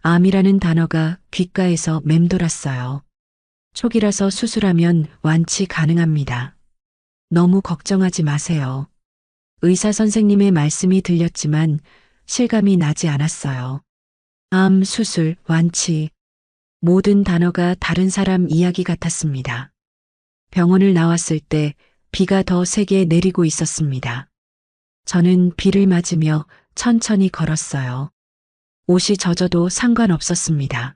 암이라는 단어가 귓가에서 맴돌았어요. 초기라서 수술하면 완치 가능합니다. 너무 걱정하지 마세요. 의사 선생님의 말씀이 들렸지만 실감이 나지 않았어요. 암, 수술, 완치. 모든 단어가 다른 사람 이야기 같았습니다. 병원을 나왔을 때 비가 더 세게 내리고 있었습니다. 저는 비를 맞으며 천천히 걸었어요. 옷이 젖어도 상관없었습니다.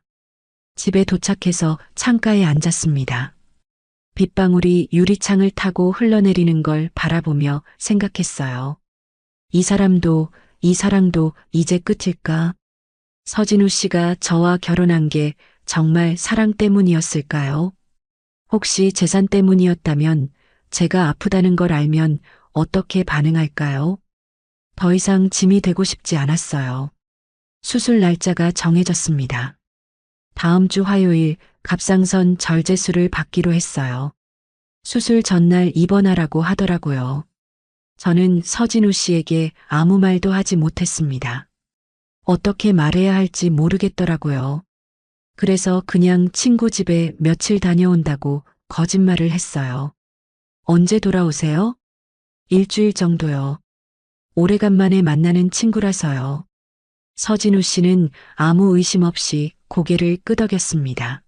집에 도착해서 창가에 앉았습니다. 빗방울이 유리창을 타고 흘러내리는 걸 바라보며 생각했어요. 이 사람도 이 사랑도 이제 끝일까? 서진우 씨가 저와 결혼한 게 정말 사랑 때문이었을까요? 혹시 재산 때문이었다면 제가 아프다는 걸 알면 어떻게 반응할까요? 더 이상 짐이 되고 싶지 않았어요. 수술 날짜가 정해졌습니다. 다음 주 화요일 갑상선 절제술을 받기로 했어요. 수술 전날 입원하라고 하더라고요. 저는 서진우 씨에게 아무 말도 하지 못했습니다. 어떻게 말해야 할지 모르겠더라고요. 그래서 그냥 친구 집에 며칠 다녀온다고 거짓말을 했어요. 언제 돌아오세요? 일주일 정도요. 오래간만에 만나는 친구라서요. 서진우 씨는 아무 의심 없이 고개를 끄덕였습니다.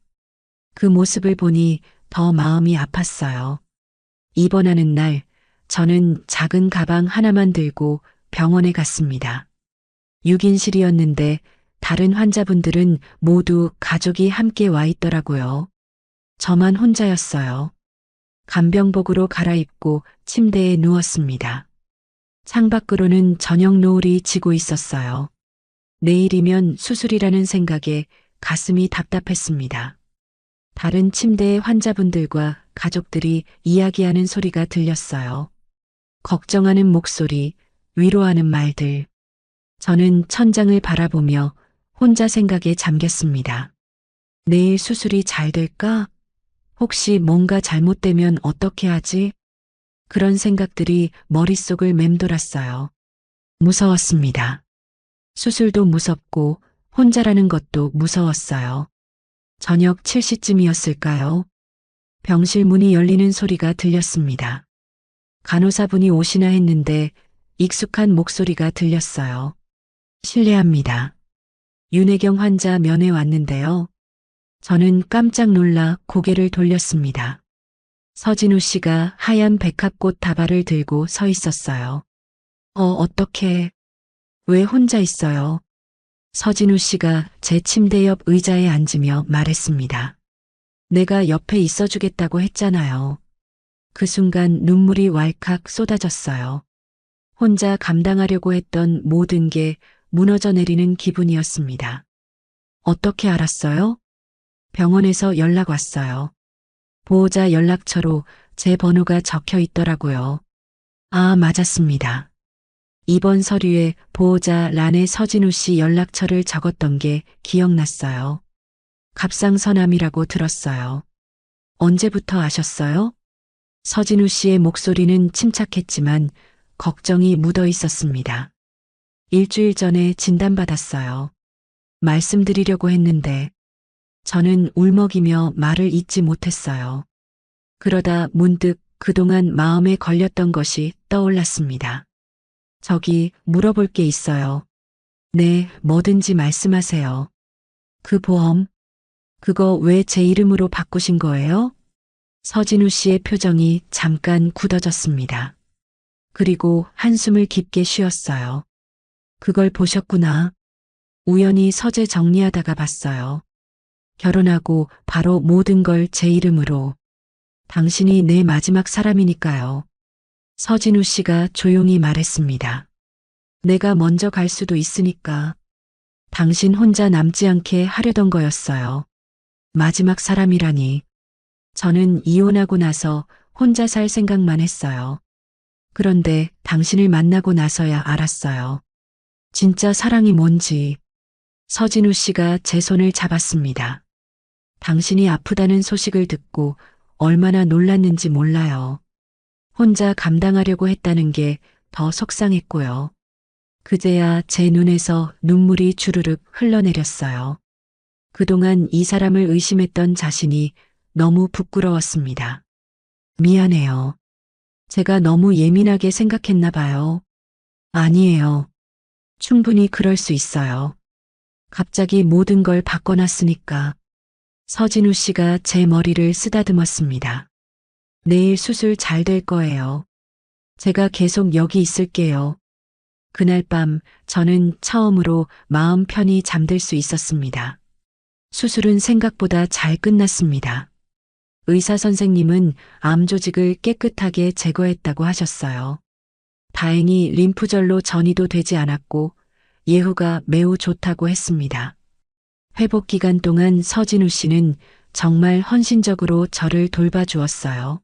그 모습을 보니 더 마음이 아팠어요. 입원하는 날, 저는 작은 가방 하나만 들고 병원에 갔습니다. 6인실이었는데 다른 환자분들은 모두 가족이 함께 와 있더라고요. 저만 혼자였어요. 간병복으로 갈아입고 침대에 누웠습니다. 창밖으로는 저녁 노을이 지고 있었어요. 내일이면 수술이라는 생각에 가슴이 답답했습니다. 다른 침대의 환자분들과 가족들이 이야기하는 소리가 들렸어요. 걱정하는 목소리, 위로하는 말들. 저는 천장을 바라보며 혼자 생각에 잠겼습니다. 내일 수술이 잘 될까? 혹시 뭔가 잘못되면 어떻게 하지? 그런 생각들이 머릿속을 맴돌았어요. 무서웠습니다. 수술도 무섭고 혼자라는 것도 무서웠어요. 저녁 7시쯤이었을까요? 병실 문이 열리는 소리가 들렸습니다. 간호사분이 오시나 했는데 익숙한 목소리가 들렸어요. 실례합니다. 윤혜경 환자 면회 왔는데요. 저는 깜짝 놀라 고개를 돌렸습니다. 서진우 씨가 하얀 백합꽃 다발을 들고 서 있었어요. 어떻게, 왜 혼자 있어요? 서진우 씨가 제 침대 옆 의자에 앉으며 말했습니다. 내가 옆에 있어주겠다고 했잖아요. 그 순간 눈물이 왈칵 쏟아졌어요. 혼자 감당하려고 했던 모든 게 무너져 내리는 기분이었습니다. 어떻게 알았어요? 병원에서 연락 왔어요. 보호자 연락처로 제 번호가 적혀 있더라고요. 아, 맞았습니다. 입원 서류에 보호자 란에 서진우 씨 연락처를 적었던 게 기억났어요. 갑상선암이라고 들었어요. 언제부터 아셨어요? 서진우 씨의 목소리는 침착했지만 걱정이 묻어 있었습니다. 일주일 전에 진단받았어요. 말씀드리려고 했는데 저는 울먹이며 말을 잇지 못했어요. 그러다 문득 그동안 마음에 걸렸던 것이 떠올랐습니다. 저기 물어볼 게 있어요. 네, 뭐든지 말씀하세요. 그 보험, 그거 왜 제 이름으로 바꾸신 거예요? 서진우 씨의 표정이 잠깐 굳어졌습니다. 그리고 한숨을 깊게 쉬었어요. 그걸 보셨구나. 우연히 서재 정리하다가 봤어요. 결혼하고 바로 모든 걸 제 이름으로. 당신이 내 마지막 사람이니까요. 서진우 씨가 조용히 말했습니다. 내가 먼저 갈 수도 있으니까. 당신 혼자 남지 않게 하려던 거였어요. 마지막 사람이라니. 저는 이혼하고 나서 혼자 살 생각만 했어요. 그런데 당신을 만나고 나서야 알았어요. 진짜 사랑이 뭔지. 서진우 씨가 제 손을 잡았습니다. 당신이 아프다는 소식을 듣고 얼마나 놀랐는지 몰라요. 혼자 감당하려고 했다는 게 더 속상했고요. 그제야 제 눈에서 눈물이 주르륵 흘러내렸어요. 그동안 이 사람을 의심했던 자신이 너무 부끄러웠습니다. 미안해요. 제가 너무 예민하게 생각했나 봐요. 아니에요. 충분히 그럴 수 있어요. 갑자기 모든 걸 바꿔놨으니까. 서진우 씨가 제 머리를 쓰다듬었습니다. 내일 수술 잘 될 거예요. 제가 계속 여기 있을게요. 그날 밤 저는 처음으로 마음 편히 잠들 수 있었습니다. 수술은 생각보다 잘 끝났습니다. 의사 선생님은 암 조직을 깨끗하게 제거했다고 하셨어요. 다행히 림프절로 전이도 되지 않았고 예후가 매우 좋다고 했습니다. 회복 기간 동안 서진우 씨는 정말 헌신적으로 저를 돌봐주었어요.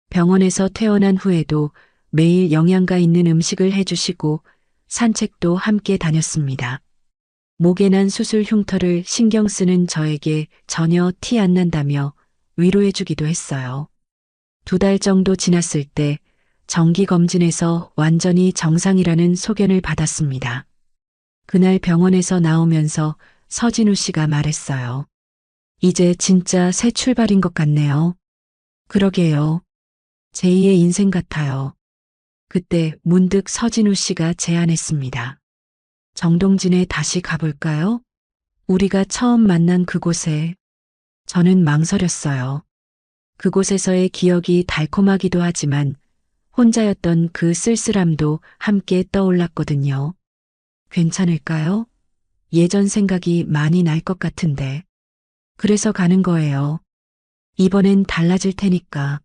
병원에서 퇴원한 후에도 매일 영양가 있는 음식을 해주시고 산책도 함께 다녔습니다. 목에 난 수술 흉터를 신경 쓰는 저에게 전혀 티 안 난다며 위로해주기도 했어요. 2달 정도 지났을 때 정기검진에서 완전히 정상이라는 소견을 받았습니다. 그날 병원에서 나오면서 서진우 씨가 말했어요. 이제 진짜 새 출발인 것 같네요. 그러게요. 제2의 인생 같아요. 그때 문득 서진우 씨가 제안했습니다. 정동진에 다시 가볼까요? 우리가 처음 만난 그곳에. 저는 망설였어요. 그곳에서의 기억이 달콤하기도 하지만 혼자였던 그 쓸쓸함도 함께 떠올랐거든요. 괜찮을까요? 예전 생각이 많이 날 것 같은데. 그래서 가는 거예요. 이번엔 달라질 테니까.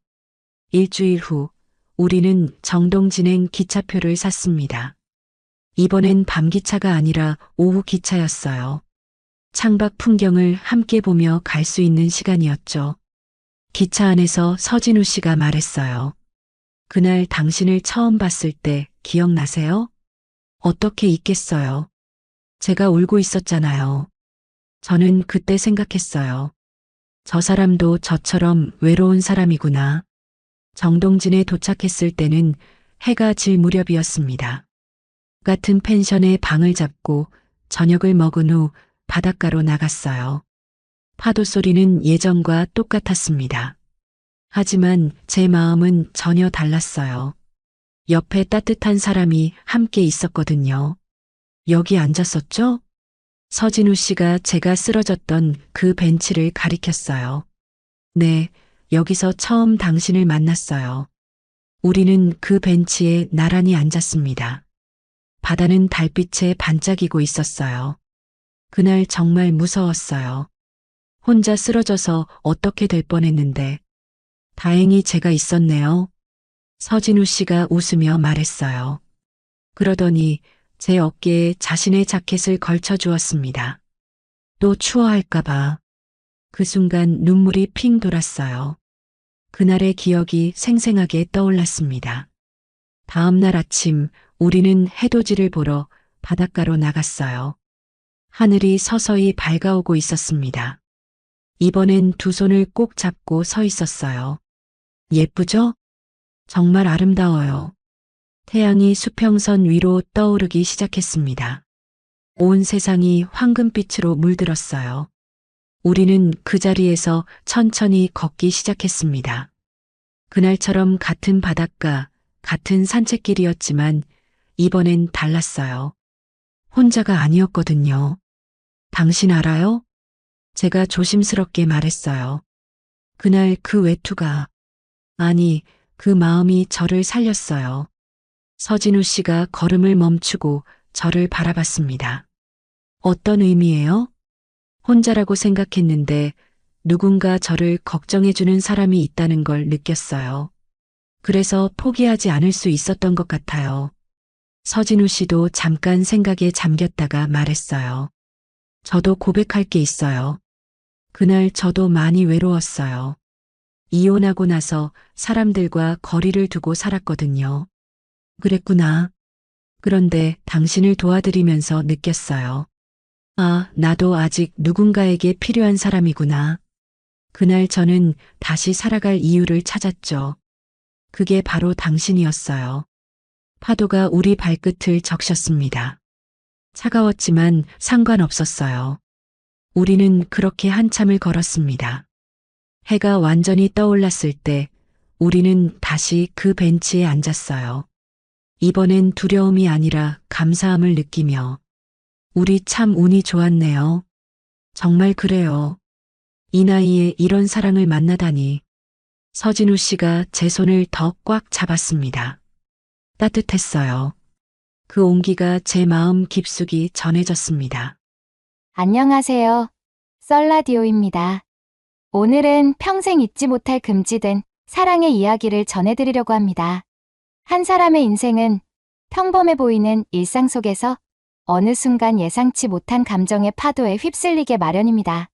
일주일 후 우리는 정동진행 기차표를 샀습니다. 이번엔 밤 기차가 아니라 오후 기차였어요. 창밖 풍경을 함께 보며 갈 수 있는 시간이었죠. 기차 안에서 서진우 씨가 말했어요. 그날 당신을 처음 봤을 때 기억나세요? 어떻게 잊겠어요? 제가 울고 있었잖아요. 저는 그때 생각했어요. 저 사람도 저처럼 외로운 사람이구나. 정동진에 도착했을 때는 해가 질 무렵이었습니다. 같은 펜션에 방을 잡고 저녁을 먹은 후 바닷가로 나갔어요. 파도 소리는 예전과 똑같았습니다. 하지만 제 마음은 전혀 달랐어요. 옆에 따뜻한 사람이 함께 있었거든요. 여기 앉았었죠? 서진우 씨가 제가 쓰러졌던 그 벤치를 가리켰어요. 네, 여기서 처음 당신을 만났어요. 우리는 그 벤치에 나란히 앉았습니다. 바다는 달빛에 반짝이고 있었어요. 그날 정말 무서웠어요. 혼자 쓰러져서 어떻게 될 뻔했는데 다행히 제가 있었네요. 서진우 씨가 웃으며 말했어요. 그러더니 제 어깨에 자신의 자켓을 걸쳐 주었습니다. 또 추워할까봐. 그 순간 눈물이 핑 돌았어요. 그날의 기억이 생생하게 떠올랐습니다. 다음 날 아침 우리는 해돋이를 보러 바닷가로 나갔어요. 하늘이 서서히 밝아오고 있었습니다. 이번엔 두 손을 꼭 잡고 서 있었어요. 예쁘죠? 정말 아름다워요. 태양이 수평선 위로 떠오르기 시작했습니다. 온 세상이 황금빛으로 물들었어요. 우리는 그 자리에서 천천히 걷기 시작했습니다. 그날처럼 같은 바닷가, 같은 산책길이었지만 이번엔 달랐어요. 혼자가 아니었거든요. 당신 알아요? 제가 조심스럽게 말했어요. 그날 그 외투가, 아니, 그 마음이 저를 살렸어요. 서진우 씨가 걸음을 멈추고 저를 바라봤습니다. 어떤 의미예요? 혼자라고 생각했는데 누군가 저를 걱정해주는 사람이 있다는 걸 느꼈어요. 그래서 포기하지 않을 수 있었던 것 같아요. 서진우 씨도 잠깐 생각에 잠겼다가 말했어요. 저도 고백할 게 있어요. 그날 저도 많이 외로웠어요. 이혼하고 나서 사람들과 거리를 두고 살았거든요. 그랬구나. 그런데 당신을 도와드리면서 느꼈어요. 아, 나도 아직 누군가에게 필요한 사람이구나. 그날 저는 다시 살아갈 이유를 찾았죠. 그게 바로 당신이었어요. 파도가 우리 발끝을 적셨습니다. 차가웠지만 상관없었어요. 우리는 그렇게 한참을 걸었습니다. 해가 완전히 떠올랐을 때 우리는 다시 그 벤치에 앉았어요. 이번엔 두려움이 아니라 감사함을 느끼며 우리 참 운이 좋았네요. 정말 그래요. 이 나이에 이런 사랑을 만나다니. 서진우 씨가 제 손을 더 꽉 잡았습니다. 따뜻했어요. 그 온기가 제 마음 깊숙이 전해졌습니다. 안녕하세요. 썰라디오입니다. 오늘은 평생 잊지 못할 금지된 사랑의 이야기를 전해드리려고 합니다. 한 사람의 인생은 평범해 보이는 일상 속에서 어느 순간 예상치 못한 감정의 파도에 휩쓸리게 마련입니다.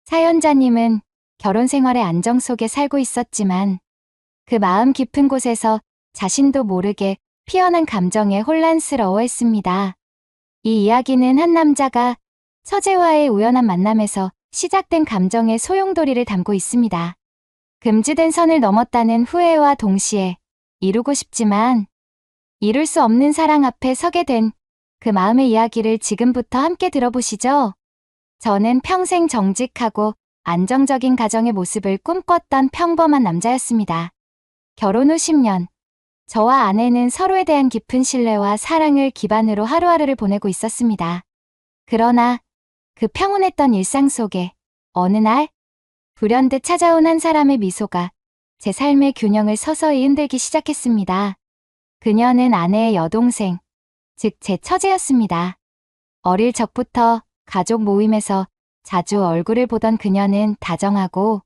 사연자님은 결혼 생활의 안정 속에 살고 있었지만 그 마음 깊은 곳에서 자신도 모르게 피어난 감정에 혼란스러워했습니다. 이 이야기는 한 남자가 서재와의 우연한 만남에서 시작된 감정의 소용돌이를 담고 있습니다. 금지된 선을 넘었다는 후회와 동시에 이루고 싶지만 이룰 수 없는 사랑 앞에 서게 된 그 마음의 이야기를 지금부터 함께 들어보시죠. 저는 평생 정직하고 안정적인 가정의 모습을 꿈꿨던 평범한 남자였습니다. 결혼 후 10년, 저와 아내는 서로에 대한 깊은 신뢰와 사랑을 기반으로 하루하루를 보내고 있었습니다. 그러나 그 평온했던 일상 속에 어느 날 불현듯 찾아온 한 사람의 미소가 제 삶의 균형을 서서히 흔들기 시작했습니다. 그녀는 아내의 여동생, 즉 제 처제였습니다. 어릴 적부터 가족 모임에서 자주 얼굴을 보던 그녀는 다정하고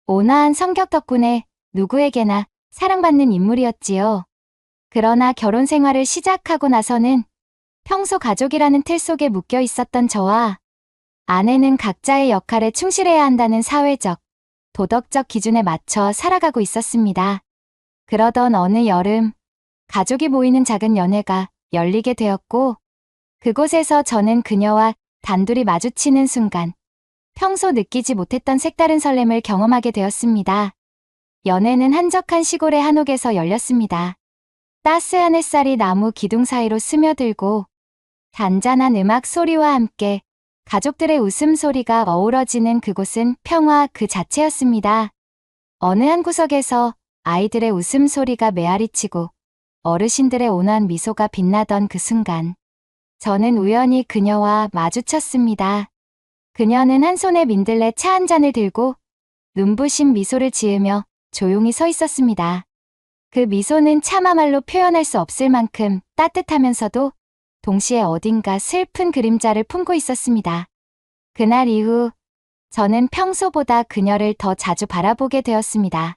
온화한 성격 덕분에 누구에게나 사랑받는 인물이었지요. 그러나 결혼 생활을 시작하고 나서는 평소 가족이라는 틀 속에 묶여 있었던 저와 아내는 각자의 역할에 충실해야 한다는 사회적, 도덕적 기준에 맞춰 살아가고 있었습니다. 그러던 어느 여름, 가족이 모이는 작은 연회가 열리게 되었고, 그곳에서 저는 그녀와 단둘이 마주치는 순간, 평소 느끼지 못했던 색다른 설렘을 경험하게 되었습니다. 연회는 한적한 시골의 한옥에서 열렸습니다. 따스한 햇살이 나무 기둥 사이로 스며들고, 잔잔한 음악 소리와 함께 가족들의 웃음소리가 어우러지는 그곳은 평화 그 자체였습니다. 어느 한 구석에서 아이들의 웃음소리가 메아리치고 어르신들의 온화한 미소가 빛나던 그 순간, 저는 우연히 그녀와 마주쳤습니다. 그녀는 한 손에 민들레 차 한 잔을 들고 눈부신 미소를 지으며 조용히 서 있었습니다. 그 미소는 차마말로 표현할 수 없을 만큼 따뜻하면서도 동시에 어딘가 슬픈 그림자를 품고 있었습니다. 그날 이후 저는 평소보다 그녀를 더 자주 바라보게 되었습니다.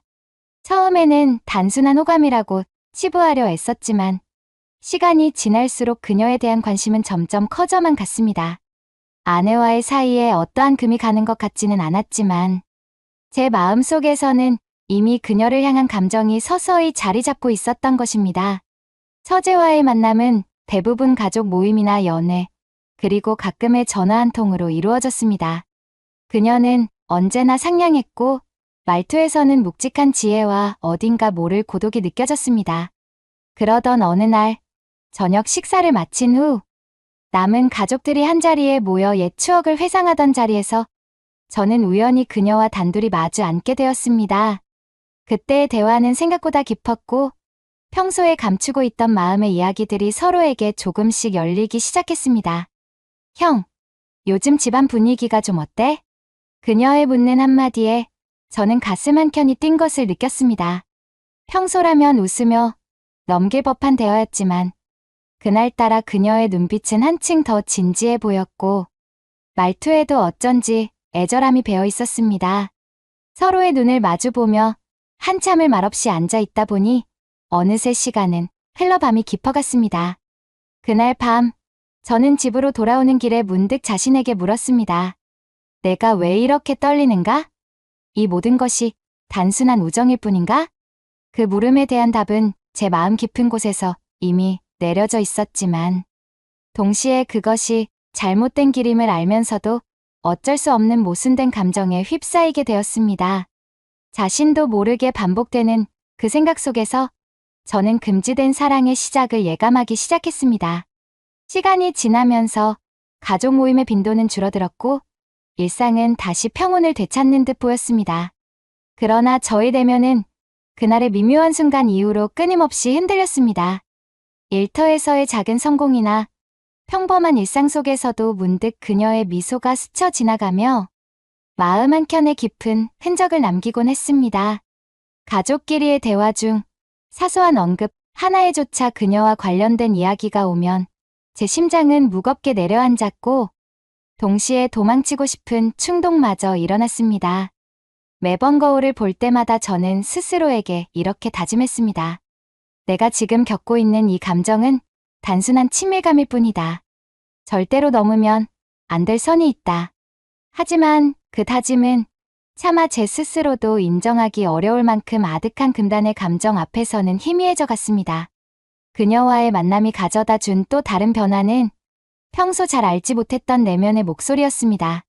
처음에는 단순한 호감이라고 치부하려 애썼지만 시간이 지날수록 그녀에 대한 관심은 점점 커져만 갔습니다. 아내와의 사이에 어떠한 금이 가는 것 같지는 않았지만 제 마음속에서는 이미 그녀를 향한 감정이 서서히 자리 잡고 있었던 것입니다. 처제와의 만남은 대부분 가족 모임이나 연애, 그리고 가끔의 전화 한 통으로 이루어졌습니다. 그녀는 언제나 상냥했고 말투에서는 묵직한 지혜와 어딘가 모를 고독이 느껴졌습니다. 그러던 어느 날 저녁 식사를 마친 후 남은 가족들이 한자리에 모여 옛 추억을 회상하던 자리에서 저는 우연히 그녀와 단둘이 마주 앉게 되었습니다. 그때의 대화는 생각보다 깊었고 평소에 감추고 있던 마음의 이야기들이 서로에게 조금씩 열리기 시작했습니다. 형, 요즘 집안 분위기가 좀 어때? 그녀의 묻는 한마디에 저는 가슴 한켠이 뛴 것을 느꼈습니다. 평소라면 웃으며 넘길 법한 대화였지만 그날따라 그녀의 눈빛은 한층 더 진지해 보였고 말투에도 어쩐지 애절함이 배어 있었습니다. 서로의 눈을 마주보며 한참을 말없이 앉아 있다 보니 어느새 시간은 흘러 밤이 깊어갔습니다. 그날 밤, 저는 집으로 돌아오는 길에 문득 자신에게 물었습니다. 내가 왜 이렇게 떨리는가? 이 모든 것이 단순한 우정일 뿐인가? 그 물음에 대한 답은 제 마음 깊은 곳에서 이미 내려져 있었지만, 동시에 그것이 잘못된 길임을 알면서도 어쩔 수 없는 모순된 감정에 휩싸이게 되었습니다. 자신도 모르게 반복되는 그 생각 속에서 저는 금지된 사랑의 시작을 예감하기 시작했습니다. 시간이 지나면서 가족 모임의 빈도는 줄어들었고 일상은 다시 평온을 되찾는 듯 보였습니다. 그러나 저의 내면은 그날의 미묘한 순간 이후로 끊임없이 흔들렸습니다. 일터에서의 작은 성공이나 평범한 일상 속에서도 문득 그녀의 미소가 스쳐 지나가며 마음 한켠에 깊은 흔적을 남기곤 했습니다. 가족끼리의 대화 중 사소한 언급 하나에조차 그녀와 관련된 이야기가 오면 제 심장은 무겁게 내려앉았고 동시에 도망치고 싶은 충동마저 일어났습니다. 매번 거울을 볼 때마다 저는 스스로에게 이렇게 다짐했습니다. 내가 지금 겪고 있는 이 감정은 단순한 친밀감일 뿐이다. 절대로 넘으면 안 될 선이 있다. 하지만 그 다짐은 차마 제 스스로도 인정하기 어려울 만큼 아득한 금단의 감정 앞에서는 희미해져 갔습니다. 그녀와의 만남이 가져다 준 또 다른 변화는 평소 잘 알지 못했던 내면의 목소리였습니다.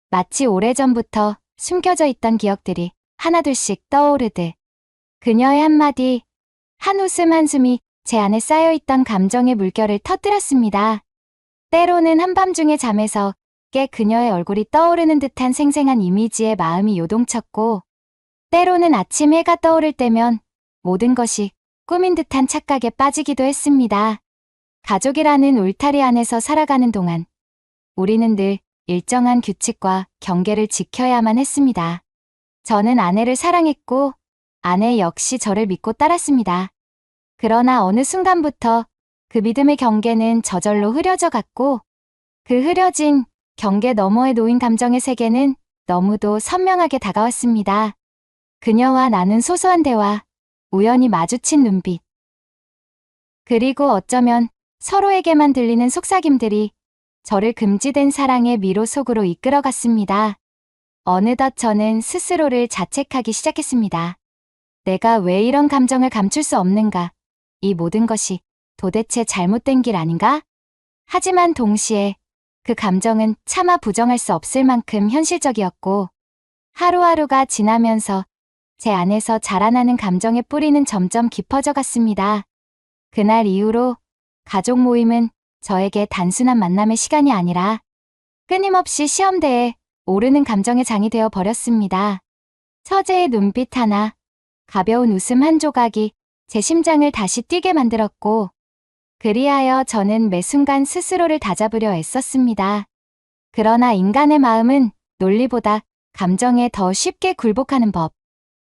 마치 오래전부터 숨겨져 있던 기억들이 하나둘씩 떠오르듯 그녀의 한마디, 한 웃음 한숨이 제 안에 쌓여있던 감정의 물결을 터뜨렸습니다. 때로는 한밤중에 잠에서 깨 그녀의 얼굴이 떠오르는 듯한 생생한 이미지에 마음이 요동쳤고 때로는 아침 해가 떠오를 때면 모든 것이 꿈인 듯한 착각에 빠지기도 했습니다. 가족이라는 울타리 안에서 살아가는 동안 우리는 늘 일정한 규칙과 경계를 지켜야만 했습니다. 저는 아내를 사랑했고 아내 역시 저를 믿고 따랐습니다. 그러나 어느 순간부터 그 믿음의 경계는 저절로 흐려져 갔고 그 흐려진 경계 너머에 놓인 감정의 세계는 너무도 선명하게 다가왔습니다. 그녀와 나눈 소소한 대화, 우연히 마주친 눈빛, 그리고 어쩌면 서로에게만 들리는 속삭임들이 저를 금지된 사랑의 미로 속으로 이끌어갔습니다. 어느덧 저는 스스로를 자책하기 시작했습니다. 내가 왜 이런 감정을 감출 수 없는가? 이 모든 것이 도대체 잘못된 길 아닌가? 하지만 동시에 그 감정은 차마 부정할 수 없을 만큼 현실적이었고, 하루하루가 지나면서 제 안에서 자라나는 감정의 뿌리는 점점 깊어져 갔습니다. 그날 이후로 가족 모임은 저에게 단순한 만남의 시간이 아니라 끊임없이 시험대에 오르는 감정의 장이 되어 버렸습니다. 처제의 눈빛 하나, 가벼운 웃음 한 조각이 제 심장을 다시 뛰게 만들었고, 그리하여 저는 매 순간 스스로를 다잡으려 애썼습니다. 그러나 인간의 마음은 논리보다 감정에 더 쉽게 굴복하는 법.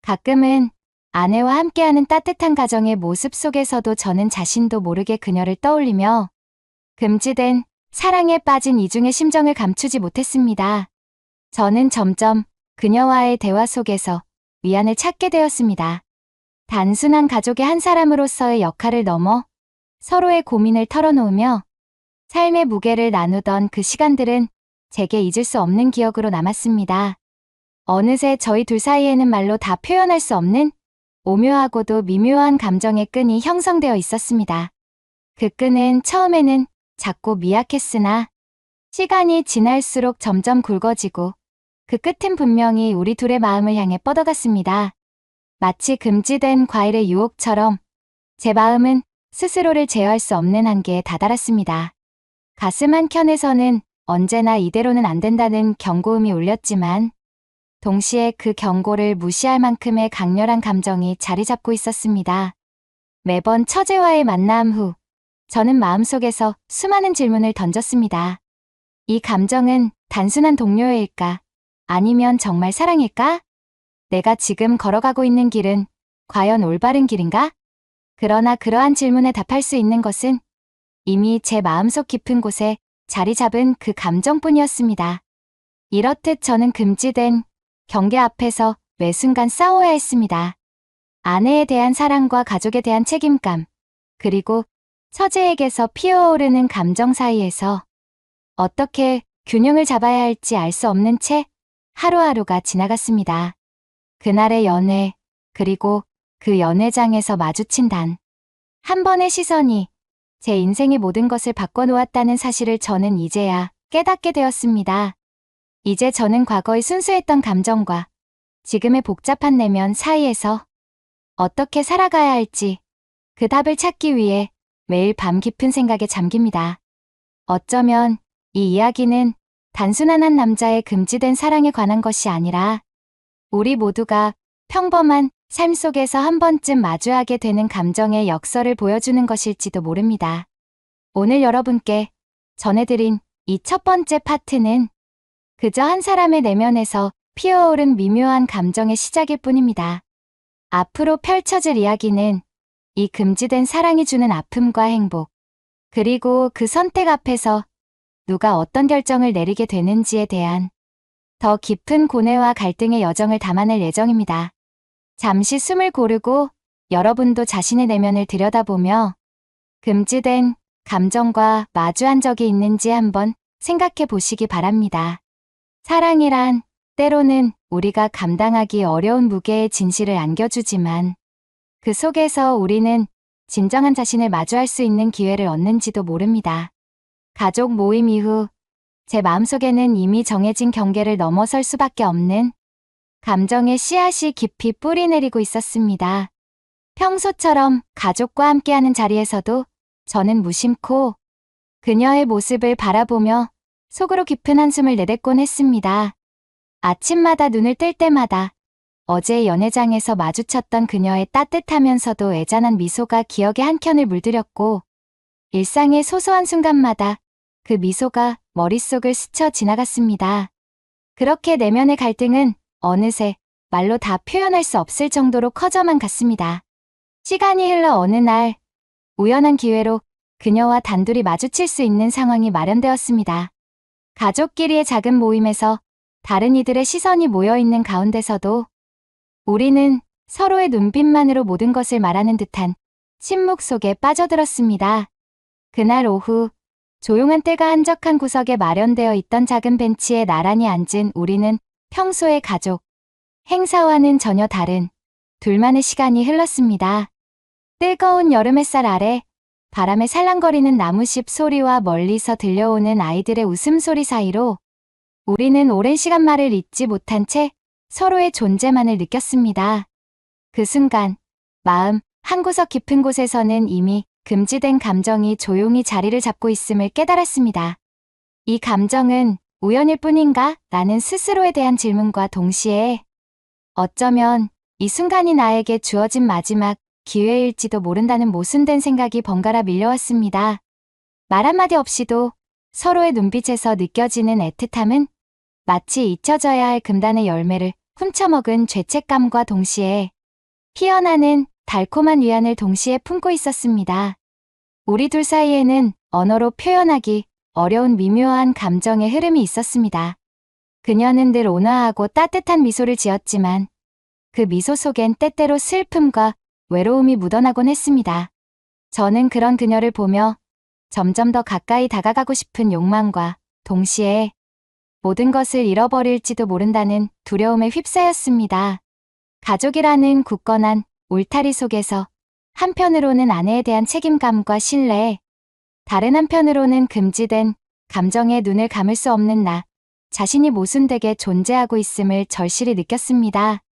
가끔은 아내와 함께하는 따뜻한 가정의 모습 속에서도 저는 자신도 모르게 그녀를 떠올리며 금지된 사랑에 빠진 이중의 심정을 감추지 못했습니다. 저는 점점 그녀와의 대화 속에서 위안을 찾게 되었습니다. 단순한 가족의 한 사람으로서의 역할을 넘어 서로의 고민을 털어놓으며 삶의 무게를 나누던 그 시간들은 제게 잊을 수 없는 기억으로 남았습니다. 어느새 저희 둘 사이에는 말로 다 표현할 수 없는 오묘하고도 미묘한 감정의 끈이 형성되어 있었습니다. 그 끈은 처음에는 작고 미약했으나 시간이 지날수록 점점 굵어지고 그 끝은 분명히 우리 둘의 마음을 향해 뻗어갔습니다. 마치 금지된 과일의 유혹처럼 제 마음은 스스로를 제어할 수 없는 한계에 다다랐습니다. 가슴 한켠에서는 언제나 이대로는 안 된다는 경고음이 울렸지만 동시에 그 경고를 무시할 만큼의 강렬한 감정이 자리 잡고 있었습니다. 매번 처제와의 만남 후 저는 마음속에서 수많은 질문을 던졌습니다. 이 감정은 단순한 동료일까? 아니면 정말 사랑일까? 내가 지금 걸어가고 있는 길은 과연 올바른 길인가? 그러나 그러한 질문에 답할 수 있는 것은 이미 제 마음속 깊은 곳에 자리 잡은 그 감정뿐이었습니다. 이렇듯 저는 금지된 경계 앞에서 매 순간 싸워야 했습니다. 아내에 대한 사랑과 가족에 대한 책임감, 그리고 처제에게서 피어오르는 감정 사이에서 어떻게 균형을 잡아야 할지 알 수 없는 채 하루하루가 지나갔습니다. 그날의 연애, 그리고 그 연회장에서 마주친 단 한 번의 시선이 제 인생의 모든 것을 바꿔놓았다는 사실을 저는 이제야 깨닫게 되었습니다. 이제 저는 과거의 순수했던 감정과 지금의 복잡한 내면 사이에서 어떻게 살아가야 할지 그 답을 찾기 위해 매일 밤 깊은 생각에 잠깁니다. 어쩌면 이 이야기는 단순한 한 남자의 금지된 사랑에 관한 것이 아니라 우리 모두가 평범한 삶 속에서 한 번쯤 마주하게 되는 감정의 역설을 보여주는 것일지도 모릅니다. 오늘 여러분께 전해드린 이 첫 번째 파트는 그저 한 사람의 내면에서 피어오른 미묘한 감정의 시작일 뿐입니다. 앞으로 펼쳐질 이야기는 이 금지된 사랑이 주는 아픔과 행복, 그리고 그 선택 앞에서 누가 어떤 결정을 내리게 되는지에 대한 더 깊은 고뇌와 갈등의 여정을 담아낼 예정입니다. 잠시 숨을 고르고 여러분도 자신의 내면을 들여다보며 금지된 감정과 마주한 적이 있는지 한번 생각해 보시기 바랍니다. 사랑이란 때로는 우리가 감당하기 어려운 무게의 진실을 안겨주지만 그 속에서 우리는 진정한 자신을 마주할 수 있는 기회를 얻는지도 모릅니다. 가족 모임 이후 제 마음속에는 이미 정해진 경계를 넘어설 수밖에 없는 감정의 씨앗이 깊이 뿌리내리고 있었습니다. 평소처럼 가족과 함께하는 자리에서도 저는 무심코 그녀의 모습을 바라보며 속으로 깊은 한숨을 내뱉곤 했습니다. 아침마다 눈을 뜰 때마다 어제 연회장에서 마주쳤던 그녀의 따뜻하면서도 애잔한 미소가 기억의 한켠을 물들였고 일상의 소소한 순간마다 그 미소가 머릿속을 스쳐 지나갔습니다. 그렇게 내면의 갈등은 어느새 말로 다 표현할 수 없을 정도로 커져만 갔습니다. 시간이 흘러 어느 날 우연한 기회로 그녀와 단둘이 마주칠 수 있는 상황이 마련되었습니다. 가족끼리의 작은 모임에서 다른 이들의 시선이 모여있는 가운데서도 우리는 서로의 눈빛만으로 모든 것을 말하는 듯한 침묵 속에 빠져들었습니다. 그날 오후 조용한 때가 한적한 구석에 마련되어 있던 작은 벤치에 나란히 앉은 우리는 평소의 가족, 행사와는 전혀 다른 둘만의 시간이 흘렀습니다. 뜨거운 여름 햇살 아래 바람에 살랑거리는 나무십 소리와 멀리서 들려오는 아이들의 웃음소리 사이로 우리는 오랜 시간 말을 잇지 못한 채 서로의 존재만을 느꼈습니다. 그 순간 마음 한구석 깊은 곳에서는 이미 금지된 감정이 조용히 자리를 잡고 있음을 깨달았습니다. 이 감정은 우연일 뿐인가? 라는 스스로에 대한 질문과 동시에 어쩌면 이 순간이 나에게 주어진 마지막 기회일지도 모른다는 모순된 생각이 번갈아 밀려왔습니다. 말 한마디 없이도 서로의 눈빛에서 느껴지는 애틋함은 마치 잊혀져야 할 금단의 열매를 훔쳐먹은 죄책감과 동시에 피어나는 달콤한 위안을 동시에 품고 있었습니다. 우리 둘 사이에는 언어로 표현하기 어려운 미묘한 감정의 흐름이 있었습니다. 그녀는 늘 온화하고 따뜻한 미소를 지었지만 그 미소 속엔 때때로 슬픔과 외로움이 묻어나곤 했습니다. 저는 그런 그녀를 보며 점점 더 가까이 다가가고 싶은 욕망과 동시에 모든 것을 잃어버릴지도 모른다는 두려움에 휩싸였습니다. 가족이라는 굳건한 울타리 속에서 한편으로는 아내에 대한 책임감과 신뢰, 다른 한편으로는 금지된 감정에 눈을 감을 수 없는 나 자신이 모순되게 존재하고 있음을 절실히 느꼈습니다.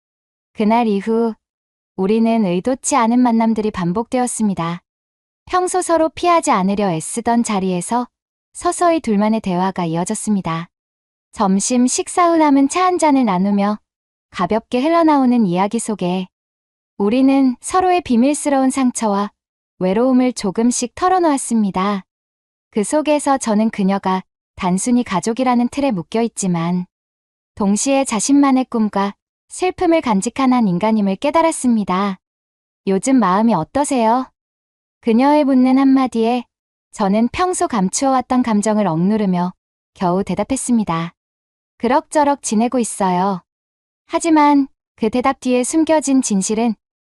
그날 이후 우리는 의도치 않은 만남들이 반복되었습니다. 평소 서로 피하지 않으려 애쓰던 자리에서 서서히 둘만의 대화가 이어졌습니다. 점심 식사 후 남은 차 한 잔을 나누며 가볍게 흘러나오는 이야기 속에 우리는 서로의 비밀스러운 상처와 외로움을 조금씩 털어놓았습니다. 그 속에서 저는 그녀가 단순히 가족이라는 틀에 묶여있지만 동시에 자신만의 꿈과 슬픔을 간직한 한 인간임을 깨달았습니다. 요즘 마음이 어떠세요? 그녀의 묻는 한마디에 저는 평소 감추어왔던 감정을 억누르며 겨우 대답했습니다. 그럭저럭 지내고 있어요. 하지만 그 대답 뒤에 숨겨진 진실은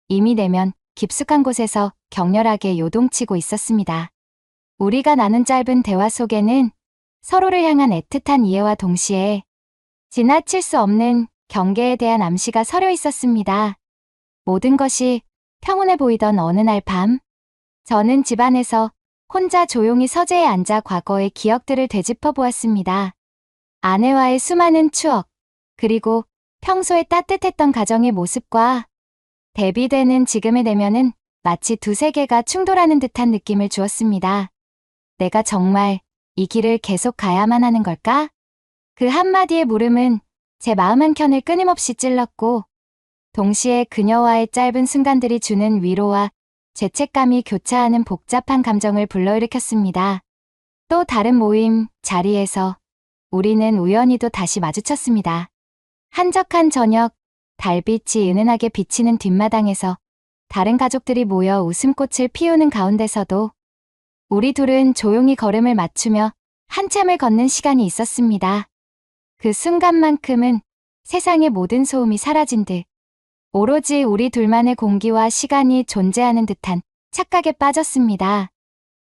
이미 내면 깊숙한 곳에서 격렬하게 요동치고 있었습니다. 우리가 나눈 짧은 대화 속에는 서로를 향한 애틋한 이해와 동시에 지나칠 수 없는 경계에 대한 암시가 서려 있었습니다. 모든 것이 평온해 보이던 어느 날 밤, 저는 집안에서 혼자 조용히 서재에 앉아 과거의 기억들을 되짚어 보았습니다. 아내와의 수많은 추억, 그리고 평소에 따뜻했던 가정의 모습과 대비되는 지금의 내면은 마치 두 세계가 충돌하는 듯한 느낌을 주었습니다. 내가 정말 이 길을 계속 가야만 하는 걸까? 그 한마디의 물음은 제 마음 한켠을 끊임없이 찔렀고 동시에 그녀와의 짧은 순간들이 주는 위로와 죄책감이 교차하는 복잡한 감정을 불러일으켰습니다. 또 다른 모임 자리에서 우리는 우연히도 다시 마주쳤습니다. 한적한 저녁, 달빛이 은은하게 비치는 뒷마당에서 다른 가족들이 모여 웃음꽃을 피우는 가운데서도 우리 둘은 조용히 걸음을 맞추며 한참을 걷는 시간이 있었습니다. 그 순간만큼은 세상의 모든 소음이 사라진 듯 오로지 우리 둘만의 공기와 시간이 존재하는 듯한 착각에 빠졌습니다.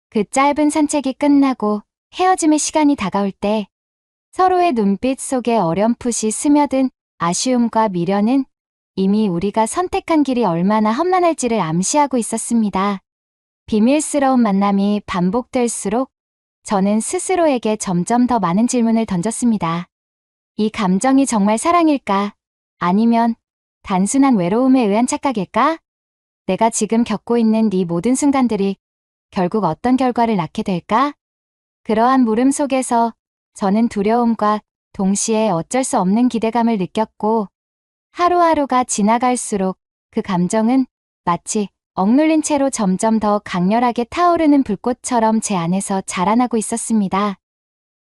그 짧은 산책이 끝나고 헤어짐의 시간이 다가올 때 서로의 눈빛 속에 어렴풋이 스며든 아쉬움과 미련은 이미 우리가 선택한 길이 얼마나 험난할지를 암시하고 있었습니다. 비밀스러운 만남이 반복될수록 저는 스스로에게 점점 더 많은 질문을 던졌습니다. 이 감정이 정말 사랑일까? 아니면 단순한 외로움에 의한 착각일까? 내가 지금 겪고 있는 이 모든 순간들이 결국 어떤 결과를 낳게 될까? 그러한 물음 속에서 저는 두려움과 동시에 어쩔 수 없는 기대감을 느꼈고 하루하루가 지나갈수록 그 감정은 마치 억눌린 채로 점점 더 강렬하게 타오르는 불꽃처럼 제 안에서 자라나고 있었습니다.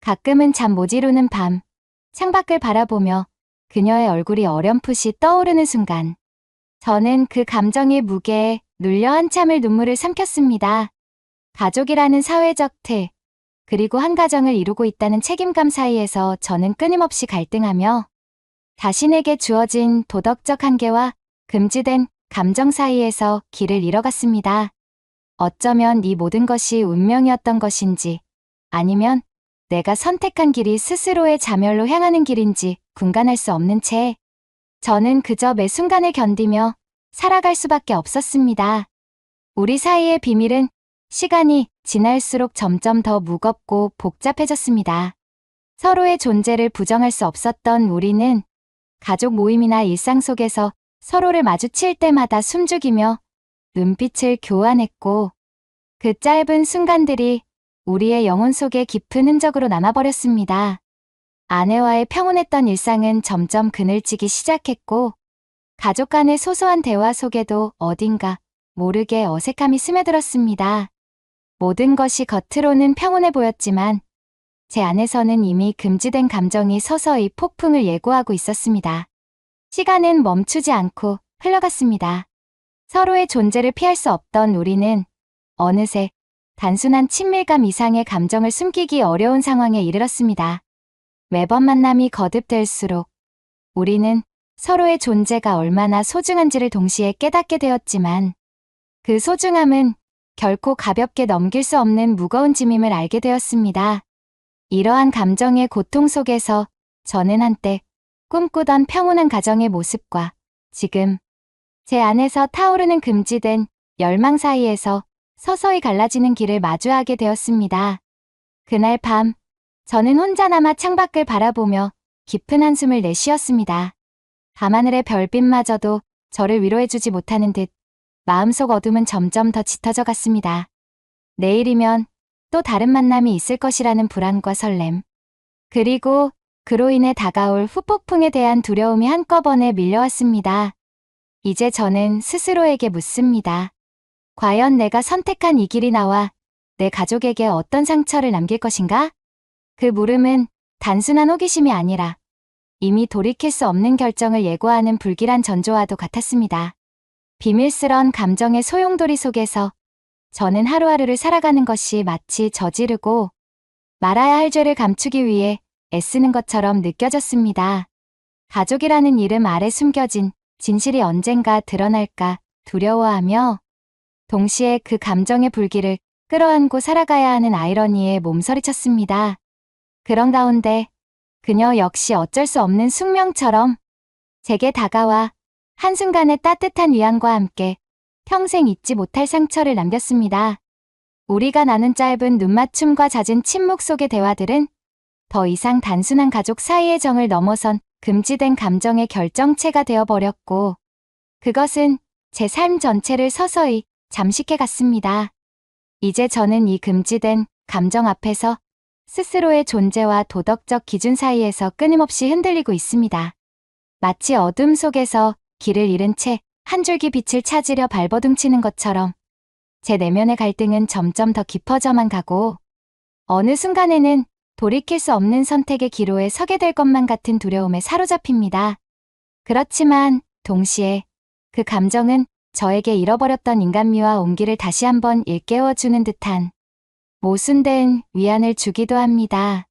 가끔은 잠 못 이루는 밤, 창밖을 바라보며 그녀의 얼굴이 어렴풋이 떠오르는 순간 저는 그 감정의 무게에 눌려 한참을 눈물을 삼켰습니다. 가족이라는 사회적 틀, 그리고 한 가정을 이루고 있다는 책임감 사이에서 저는 끊임없이 갈등하며 자신에게 주어진 도덕적 한계와 금지된 감정 사이에서 길을 잃어갔습니다. 어쩌면 이 모든 것이 운명이었던 것인지 아니면 내가 선택한 길이 스스로의 자멸로 향하는 길인지 분간할 수 없는 채 저는 그저 매 순간을 견디며 살아갈 수밖에 없었습니다. 우리 사이의 비밀은 시간이 지날수록 점점 더 무겁고 복잡해졌습니다. 서로의 존재를 부정할 수 없었던 우리는 가족 모임이나 일상 속에서 서로를 마주칠 때마다 숨죽이며 눈빛을 교환했고 그 짧은 순간들이 우리의 영혼 속에 깊은 흔적으로 남아버렸습니다. 아내와의 평온했던 일상은 점점 그늘지기 시작했고 가족 간의 소소한 대화 속에도 어딘가 모르게 어색함이 스며들었습니다. 모든 것이 겉으로는 평온해 보였지만 제 안에서는 이미 금지된 감정이 서서히 폭풍을 예고하고 있었습니다. 시간은 멈추지 않고 흘러갔습니다. 서로의 존재를 피할 수 없던 우리는 어느새 단순한 친밀감 이상의 감정을 숨기기 어려운 상황에 이르렀습니다. 매번 만남이 거듭될수록 우리는 서로의 존재가 얼마나 소중한지를 동시에 깨닫게 되었지만 그 소중함은 결코 가볍게 넘길 수 없는 무거운 짐임을 알게 되었습니다. 이러한 감정의 고통 속에서 저는 한때 꿈꾸던 평온한 가정의 모습과 지금 제 안에서 타오르는 금지된 열망 사이에서 서서히 갈라지는 길을 마주하게 되었습니다. 그날 밤 저는 혼자 남아 창밖을 바라보며 깊은 한숨을 내쉬었습니다. 밤하늘의 별빛마저도 저를 위로해주지 못하는 듯 마음속 어둠은 점점 더 짙어져 갔습니다. 내일이면 또 다른 만남이 있을 것이라는 불안과 설렘, 그리고 그로 인해 다가올 후폭풍에 대한 두려움이 한꺼번에 밀려왔습니다. 이제 저는 스스로에게 묻습니다. 과연 내가 선택한 이 길이 나와 내 가족에게 어떤 상처를 남길 것인가? 그 물음은 단순한 호기심이 아니라 이미 돌이킬 수 없는 결정을 예고하는 불길한 전조와도 같았습니다. 비밀스런 감정의 소용돌이 속에서 저는 하루하루를 살아가는 것이 마치 저지르고 말아야 할 죄를 감추기 위해 애쓰는 것처럼 느껴졌습니다. 가족이라는 이름 아래 숨겨진 진실이 언젠가 드러날까 두려워하며 동시에 그 감정의 불길을 끌어안고 살아가야 하는 아이러니에 몸서리쳤습니다. 그런 가운데 그녀 역시 어쩔 수 없는 숙명처럼 제게 다가와 한순간의 따뜻한 위안과 함께 평생 잊지 못할 상처를 남겼습니다. 우리가 나눈 짧은 눈맞춤과 잦은 침묵 속의 대화들은 더 이상 단순한 가족 사이의 정을 넘어선 금지된 감정의 결정체가 되어버렸고 그것은 제 삶 전체를 서서히 잠식해 갔습니다. 이제 저는 이 금지된 감정 앞에서 스스로의 존재와 도덕적 기준 사이에서 끊임없이 흔들리고 있습니다. 마치 어둠 속에서 길을 잃은 채 한 줄기 빛을 찾으려 발버둥치는 것처럼 제 내면의 갈등은 점점 더 깊어져만 가고 어느 순간에는 돌이킬 수 없는 선택의 기로에 서게 될 것만 같은 두려움에 사로잡힙니다. 그렇지만 동시에 그 감정은 저에게 잃어버렸던 인간미와 온기를 다시 한번 일깨워주는 듯한 모순된 위안을 주기도 합니다.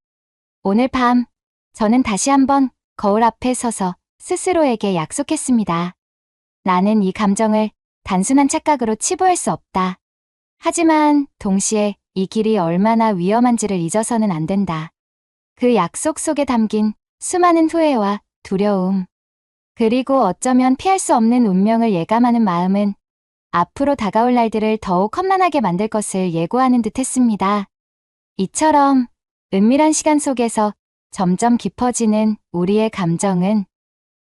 오늘 밤 저는 다시 한번 거울 앞에 서서 스스로에게 약속했습니다. 나는 이 감정을 단순한 착각으로 치부할 수 없다. 하지만 동시에 이 길이 얼마나 위험한지를 잊어서는 안 된다. 그 약속 속에 담긴 수많은 후회와 두려움, 그리고 어쩌면 피할 수 없는 운명을 예감하는 마음은 앞으로 다가올 날들을 더욱 험난하게 만들 것을 예고하는 듯 했습니다. 이처럼 은밀한 시간 속에서 점점 깊어지는 우리의 감정은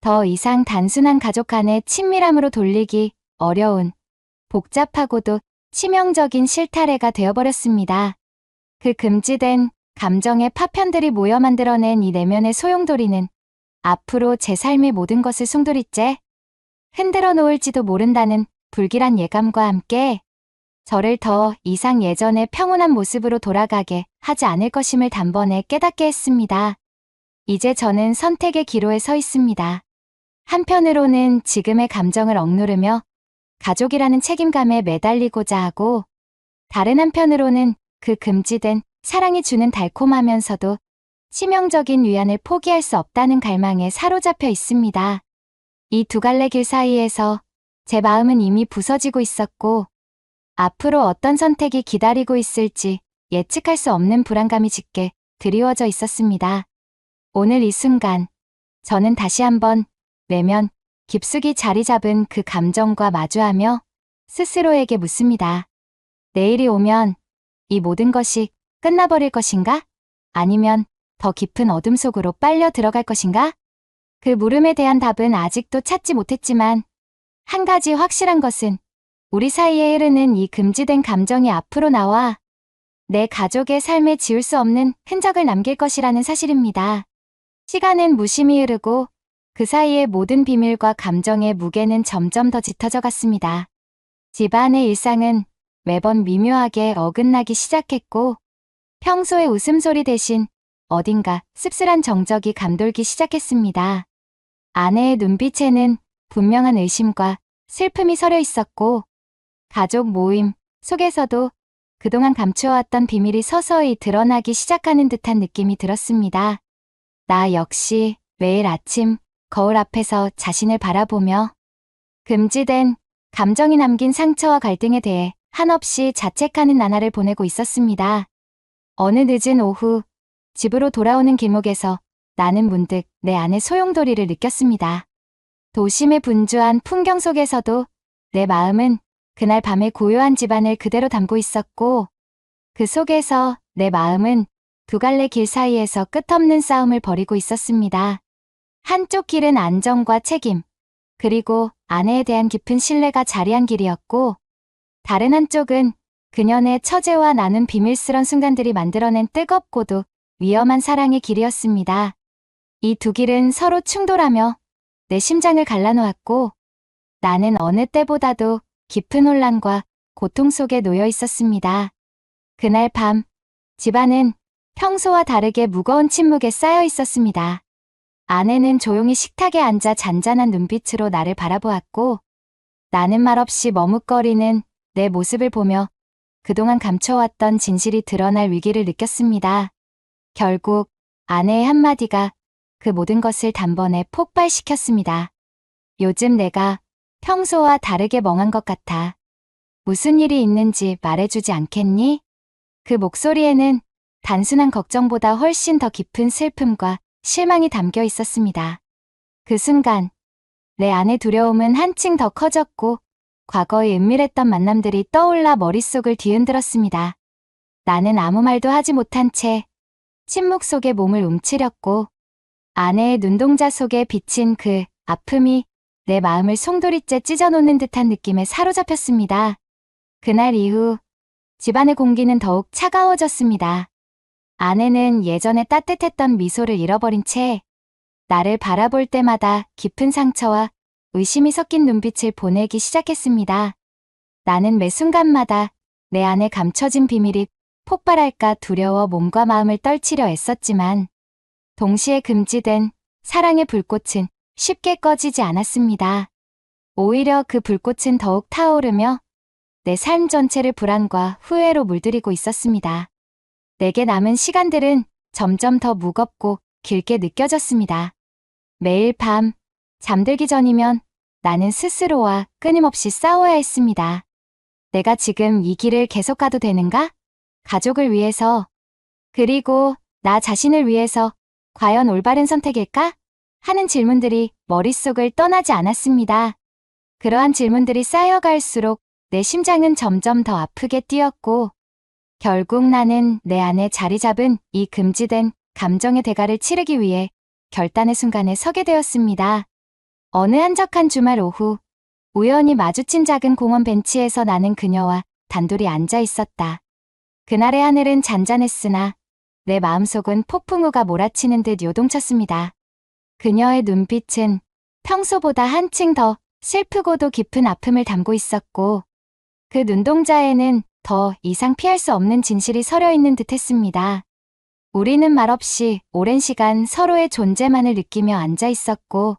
더 이상 단순한 가족 간의 친밀함으로 돌리기 어려운 복잡하고도 치명적인 실타래가 되어버렸습니다. 그 금지된 감정의 파편들이 모여 만들어낸 이 내면의 소용돌이는 앞으로 제 삶의 모든 것을 송두리째 흔들어 놓을지도 모른다는 불길한 예감과 함께 저를 더 이상 예전의 평온한 모습으로 돌아가게 하지 않을 것임을 단번에 깨닫게 했습니다. 이제 저는 선택의 기로에 서 있습니다. 한편으로는 지금의 감정을 억누르며 가족이라는 책임감에 매달리고자 하고 다른 한편으로는 그 금지된 사랑이 주는 달콤하면서도 치명적인 위안을 포기할 수 없다는 갈망에 사로잡혀 있습니다. 이 두 갈래 길 사이에서 제 마음은 이미 부서지고 있었고 앞으로 어떤 선택이 기다리고 있을지 예측할 수 없는 불안감이 짙게 드리워져 있었습니다. 오늘 이 순간, 저는 다시 한번 내면 깊숙이 자리 잡은 그 감정과 마주하며 스스로에게 묻습니다. 내일이 오면 이 모든 것이 끝나버릴 것인가? 아니면 더 깊은 어둠 속으로 빨려 들어갈 것인가? 그 물음에 대한 답은 아직도 찾지 못했지만 한 가지 확실한 것은 우리 사이에 흐르는 이 금지된 감정이 앞으로 나와 내 가족의 삶에 지울 수 없는 흔적을 남길 것이라는 사실입니다. 시간은 무심히 흐르고 그 사이의 모든 비밀과 감정의 무게는 점점 더 짙어져 갔습니다. 집안의 일상은 매번 미묘하게 어긋나기 시작했고 평소의 웃음소리 대신 어딘가 씁쓸한 정적이 감돌기 시작했습니다. 아내의 눈빛에는 분명한 의심과 슬픔이 서려 있었고 가족 모임 속에서도 그동안 감추어왔던 비밀이 서서히 드러나기 시작하는 듯한 느낌이 들었습니다. 나 역시 매일 아침 거울 앞에서 자신을 바라보며 금지된 감정이 남긴 상처와 갈등에 대해 한없이 자책하는 나날을 보내고 있었습니다. 어느 늦은 오후 집으로 돌아오는 길목에서 나는 문득 내 안의 소용돌이를 느꼈습니다. 도심의 분주한 풍경 속에서도 내 마음은 그날 밤의 고요한 집안을 그대로 담고 있었고 그 속에서 내 마음은 두 갈래 길 사이에서 끝없는 싸움을 벌이고 있었습니다. 한쪽 길은 안정과 책임, 그리고 아내에 대한 깊은 신뢰가 자리한 길이었고 다른 한쪽은 그녀의 처제와 나눈 비밀스런 순간들이 만들어낸 뜨겁고도 위험한 사랑의 길이었습니다. 이 두 길은 서로 충돌하며 내 심장을 갈라놓았고 나는 어느 때보다도 깊은 혼란과 고통 속에 놓여 있었습니다. 그날 밤, 집안은 평소와 다르게 무거운 침묵에 쌓여 있었습니다. 아내는 조용히 식탁에 앉아 잔잔한 눈빛으로 나를 바라보았고 나는 말없이 머뭇거리는 내 모습을 보며 그동안 감춰왔던 진실이 드러날 위기를 느꼈습니다. 결국 아내의 한마디가 그 모든 것을 단번에 폭발시켰습니다. 요즘 내가 평소와 다르게 멍한 것 같아. 무슨 일이 있는지 말해주지 않겠니? 그 목소리에는 단순한 걱정보다 훨씬 더 깊은 슬픔과 실망이 담겨 있었습니다. 그 순간 내 안의 두려움은 한층 더 커졌고 과거의 은밀했던 만남들이 떠올라 머릿속을 뒤흔들었습니다. 나는 아무 말도 하지 못한 채 침묵 속에 몸을 움츠렸고 아내의 눈동자 속에 비친 그 아픔이 내 마음을 송두리째 찢어놓는 듯한 느낌에 사로잡혔습니다. 그날 이후 집안의 공기는 더욱 차가워졌습니다. 아내는 예전에 따뜻했던 미소를 잃어버린 채 나를 바라볼 때마다 깊은 상처와 의심이 섞인 눈빛을 보내기 시작했습니다. 나는 매 순간마다 내 안에 감춰진 비밀이 폭발할까 두려워 몸과 마음을 떨치려 애썼지만 동시에 금지된 사랑의 불꽃은 쉽게 꺼지지 않았습니다. 오히려 그 불꽃은 더욱 타오르며 내 삶 전체를 불안과 후회로 물들이고 있었습니다. 내게 남은 시간들은 점점 더 무겁고 길게 느껴졌습니다. 매일 밤 잠들기 전이면 나는 스스로와 끊임없이 싸워야 했습니다. 내가 지금 이 길을 계속 가도 되는가? 가족을 위해서, 그리고 나 자신을 위해서 과연 올바른 선택일까? 하는 질문들이 머릿속을 떠나지 않았습니다. 그러한 질문들이 쌓여갈수록 내 심장은 점점 더 아프게 뛰었고 결국 나는 내 안에 자리 잡은 이 금지된 감정의 대가를 치르기 위해 결단의 순간에 서게 되었습니다. 어느 한적한 주말 오후 우연히 마주친 작은 공원 벤치에서 나는 그녀와 단둘이 앉아 있었다. 그날의 하늘은 잔잔했으나 내 마음속은 폭풍우가 몰아치는 듯 요동쳤습니다. 그녀의 눈빛은 평소보다 한층 더 슬프고도 깊은 아픔을 담고 있었고 그 눈동자에는 더 이상 피할 수 없는 진실이 서려 있는 듯 했습니다. 우리는 말없이 오랜 시간 서로의 존재만을 느끼며 앉아 있었고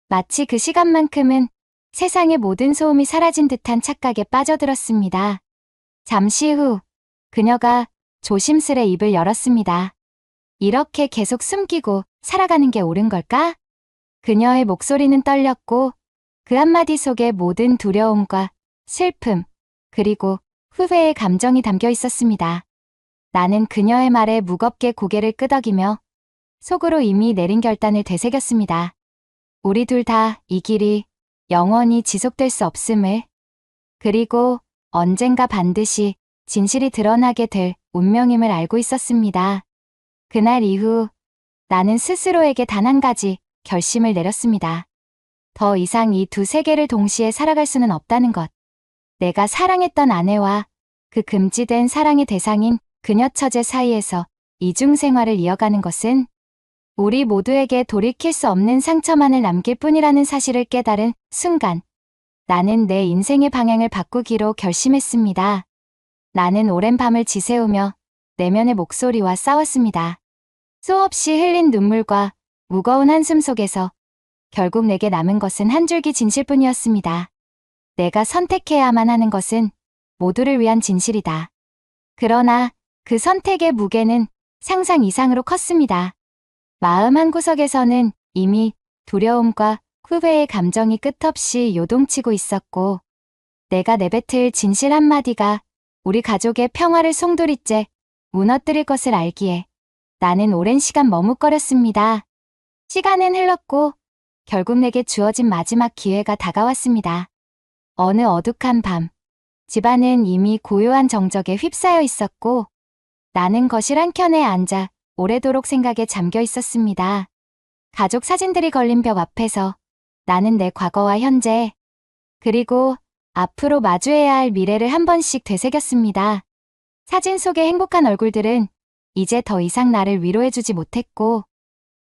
마치 그 시간만큼은 세상의 모든 소음이 사라진 듯한 착각에 빠져들었습니다. 잠시 후 그녀가 조심스레 입을 열었습니다. 이렇게 계속 숨기고 살아가는 게 옳은 걸까? 그녀의 목소리는 떨렸고 그 한마디 속에 모든 두려움과 슬픔, 그리고 후회의 감정이 담겨 있었습니다. 나는 그녀의 말에 무겁게 고개를 끄덕이며 속으로 이미 내린 결단을 되새겼습니다. 우리 둘 다 이 길이 영원히 지속될 수 없음을, 그리고 언젠가 반드시 진실이 드러나게 될 운명임을 알고 있었습니다. 그날 이후 나는 스스로에게 단 한 가지 결심을 내렸습니다. 더 이상 이 두 세계를 동시에 살아갈 수는 없다는 것. 내가 사랑했던 아내와 그 금지된 사랑의 대상인 그녀 처제 사이에서 이중 생활을 이어가는 것은 우리 모두에게 돌이킬 수 없는 상처만을 남길 뿐이라는 사실을 깨달은 순간, 나는 내 인생의 방향을 바꾸기로 결심했습니다. 나는 오랜 밤을 지새우며 내면의 목소리와 싸웠습니다. 수없이 흘린 눈물과 무거운 한숨 속에서 결국 내게 남은 것은 한 줄기 진실뿐이었습니다. 내가 선택해야만 하는 것은 모두를 위한 진실이다. 그러나 그 선택의 무게는 상상 이상으로 컸습니다. 마음 한구석에서는 이미 두려움과 후회의 감정이 끝없이 요동치고 있었고, 내가 내뱉을 진실 한마디가 우리 가족의 평화를 송두리째 무너뜨릴 것을 알기에 나는 오랜 시간 머뭇거렸습니다. 시간은 흘렀고 결국 내게 주어진 마지막 기회가 다가왔습니다. 어느 어둑한 밤, 집안은 이미 고요한 정적에 휩싸여 있었고 나는 거실 한켠에 앉아 오래도록 생각에 잠겨 있었습니다. 가족 사진들이 걸린 벽 앞에서 나는 내 과거와 현재, 그리고 앞으로 마주해야 할 미래를 한 번씩 되새겼습니다. 사진 속의 행복한 얼굴들은 이제 더 이상 나를 위로해주지 못했고,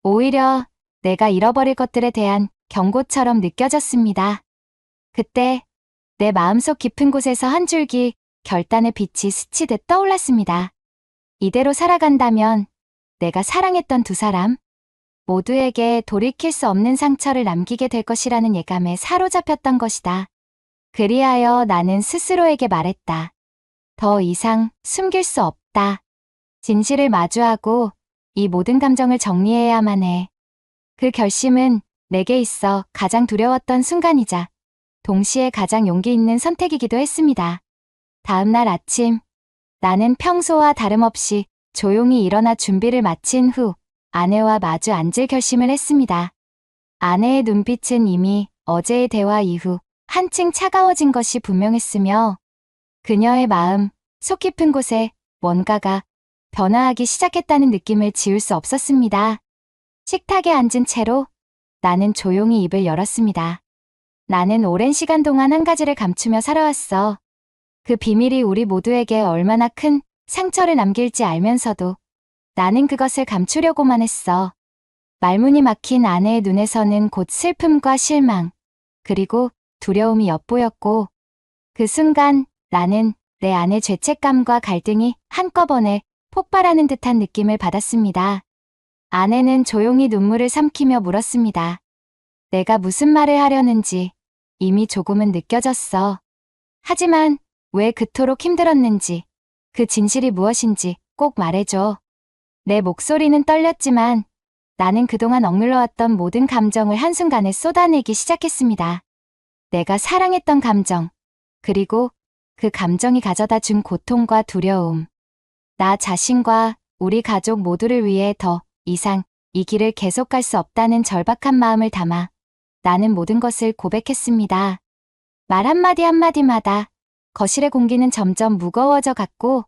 오히려 내가 잃어버릴 것들에 대한 경고처럼 느껴졌습니다. 그때 내 마음속 깊은 곳에서 한 줄기 결단의 빛이 스치듯 떠올랐습니다. 이대로 살아간다면 내가 사랑했던 두 사람 모두에게 돌이킬 수 없는 상처를 남기게 될 것이라는 예감에 사로잡혔던 것이다. 그리하여 나는 스스로에게 말했다. 더 이상 숨길 수 없다. 진실을 마주하고 이 모든 감정을 정리해야만 해. 그 결심은 내게 있어 가장 두려웠던 순간이자 동시에 가장 용기 있는 선택이기도 했습니다. 다음 날 아침, 나는 평소와 다름없이 조용히 일어나 준비를 마친 후 아내와 마주 앉을 결심을 했습니다. 아내의 눈빛은 이미 어제의 대화 이후 한층 차가워진 것이 분명했으며 그녀의 마음 속 깊은 곳에 뭔가가 변화하기 시작했다는 느낌을 지울 수 없었습니다. 식탁에 앉은 채로 나는 조용히 입을 열었습니다. 나는 오랜 시간 동안 한 가지를 감추며 살아왔어. 그 비밀이 우리 모두에게 얼마나 큰 상처를 남길지 알면서도 나는 그것을 감추려고만 했어. 말문이 막힌 아내의 눈에서는 곧 슬픔과 실망, 그리고 두려움이 엿보였고, 그 순간 나는 내 안의 죄책감과 갈등이 한꺼번에 폭발하는 듯한 느낌을 받았습니다. 아내는 조용히 눈물을 삼키며 물었습니다. 내가 무슨 말을 하려는지 이미 조금은 느껴졌어. 하지만 왜 그토록 힘들었는지, 그 진실이 무엇인지 꼭 말해줘. 내 목소리는 떨렸지만 나는 그동안 억눌러왔던 모든 감정을 한순간에 쏟아내기 시작했습니다. 내가 사랑했던 감정, 그리고 그 감정이 가져다 준 고통과 두려움. 나 자신과 우리 가족 모두를 위해 더 이상 이 길을 계속 갈 수 없다는 절박한 마음을 담아 나는 모든 것을 고백했습니다. 말 한마디 한마디마다 거실의 공기는 점점 무거워져 갔고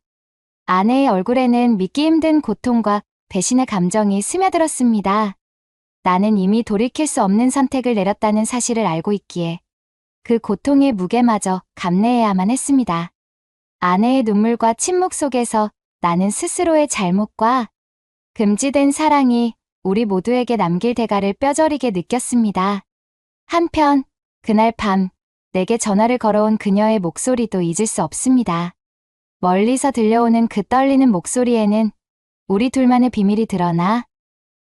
아내의 얼굴에는 믿기 힘든 고통과 배신의 감정이 스며들었습니다. 나는 이미 돌이킬 수 없는 선택을 내렸다는 사실을 알고 있기에 그 고통의 무게마저 감내해야만 했습니다. 아내의 눈물과 침묵 속에서 나는 스스로의 잘못과 금지된 사랑이 우리 모두에게 남길 대가를 뼈저리게 느꼈습니다. 한편 그날 밤 내게 전화를 걸어온 그녀의 목소리도 잊을 수 없습니다. 멀리서 들려오는 그 떨리는 목소리에는 우리 둘만의 비밀이 드러나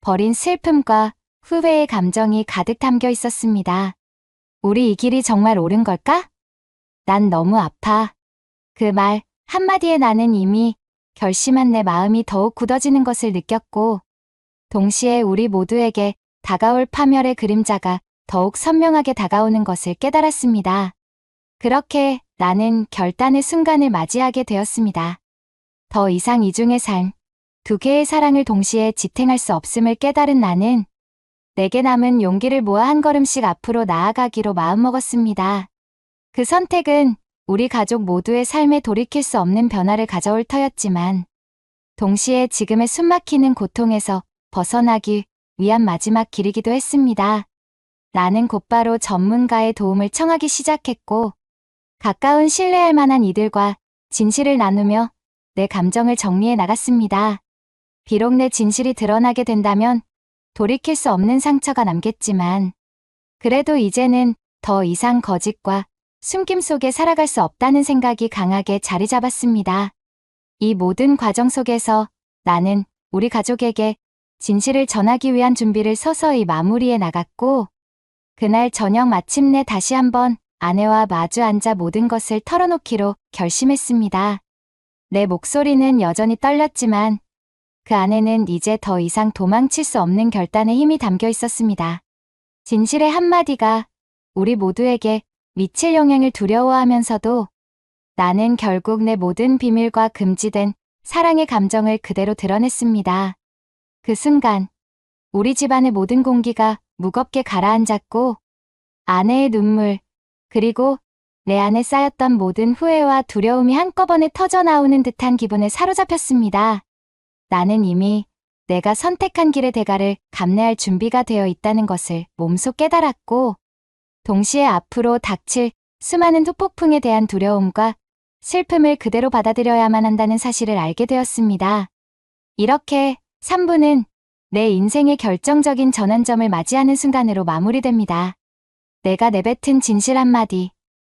버린 슬픔과 후회의 감정이 가득 담겨 있었습니다. 우리 이 길이 정말 옳은 걸까? 난 너무 아파. 그 말 한마디에 나는 이미 결심한 내 마음이 더욱 굳어지는 것을 느꼈고 동시에 우리 모두에게 다가올 파멸의 그림자가 더욱 선명하게 다가오는 것을 깨달았습니다. 그렇게 나는 결단의 순간을 맞이하게 되었습니다. 더 이상 이중의 삶, 두 개의 사랑을 동시에 지탱할 수 없음을 깨달은 나는 내게 남은 용기를 모아 한 걸음씩 앞으로 나아가기로 마음먹었습니다. 그 선택은 우리 가족 모두의 삶에 돌이킬 수 없는 변화를 가져올 터였지만 동시에 지금의 숨막히는 고통에서 벗어나기 위한 마지막 길이기도 했습니다. 나는 곧바로 전문가의 도움을 청하기 시작했고 가까운 신뢰할 만한 이들과 진실을 나누며 내 감정을 정리해 나갔습니다. 비록 내 진실이 드러나게 된다면 돌이킬 수 없는 상처가 남겠지만 그래도 이제는 더 이상 거짓과 숨김 속에 살아갈 수 없다는 생각이 강하게 자리 잡았습니다. 이 모든 과정 속에서 나는 우리 가족에게 진실을 전하기 위한 준비를 서서히 마무리해 나갔고 그날 저녁 마침내 다시 한번 아내와 마주 앉아 모든 것을 털어놓기로 결심했습니다. 내 목소리는 여전히 떨렸지만 그 안에는 이제 더 이상 도망칠 수 없는 결단의 힘이 담겨 있었습니다. 진실의 한마디가 우리 모두에게 미칠 영향을 두려워하면서도 나는 결국 내 모든 비밀과 금지된 사랑의 감정을 그대로 드러냈습니다. 그 순간 우리 집안의 모든 공기가 무겁게 가라앉았고 아내의 눈물 그리고 내 안에 쌓였던 모든 후회와 두려움이 한꺼번에 터져나오는 듯한 기분에 사로잡혔습니다. 나는 이미 내가 선택한 길의 대가를 감내할 준비가 되어 있다는 것을 몸소 깨달았고 동시에 앞으로 닥칠 수많은 후폭풍에 대한 두려움과 슬픔을 그대로 받아들여야만 한다는 사실을 알게 되었습니다. 이렇게 3부는 내 인생의 결정적인 전환점을 맞이하는 순간으로 마무리됩니다. 내가 내뱉은 진실 한마디,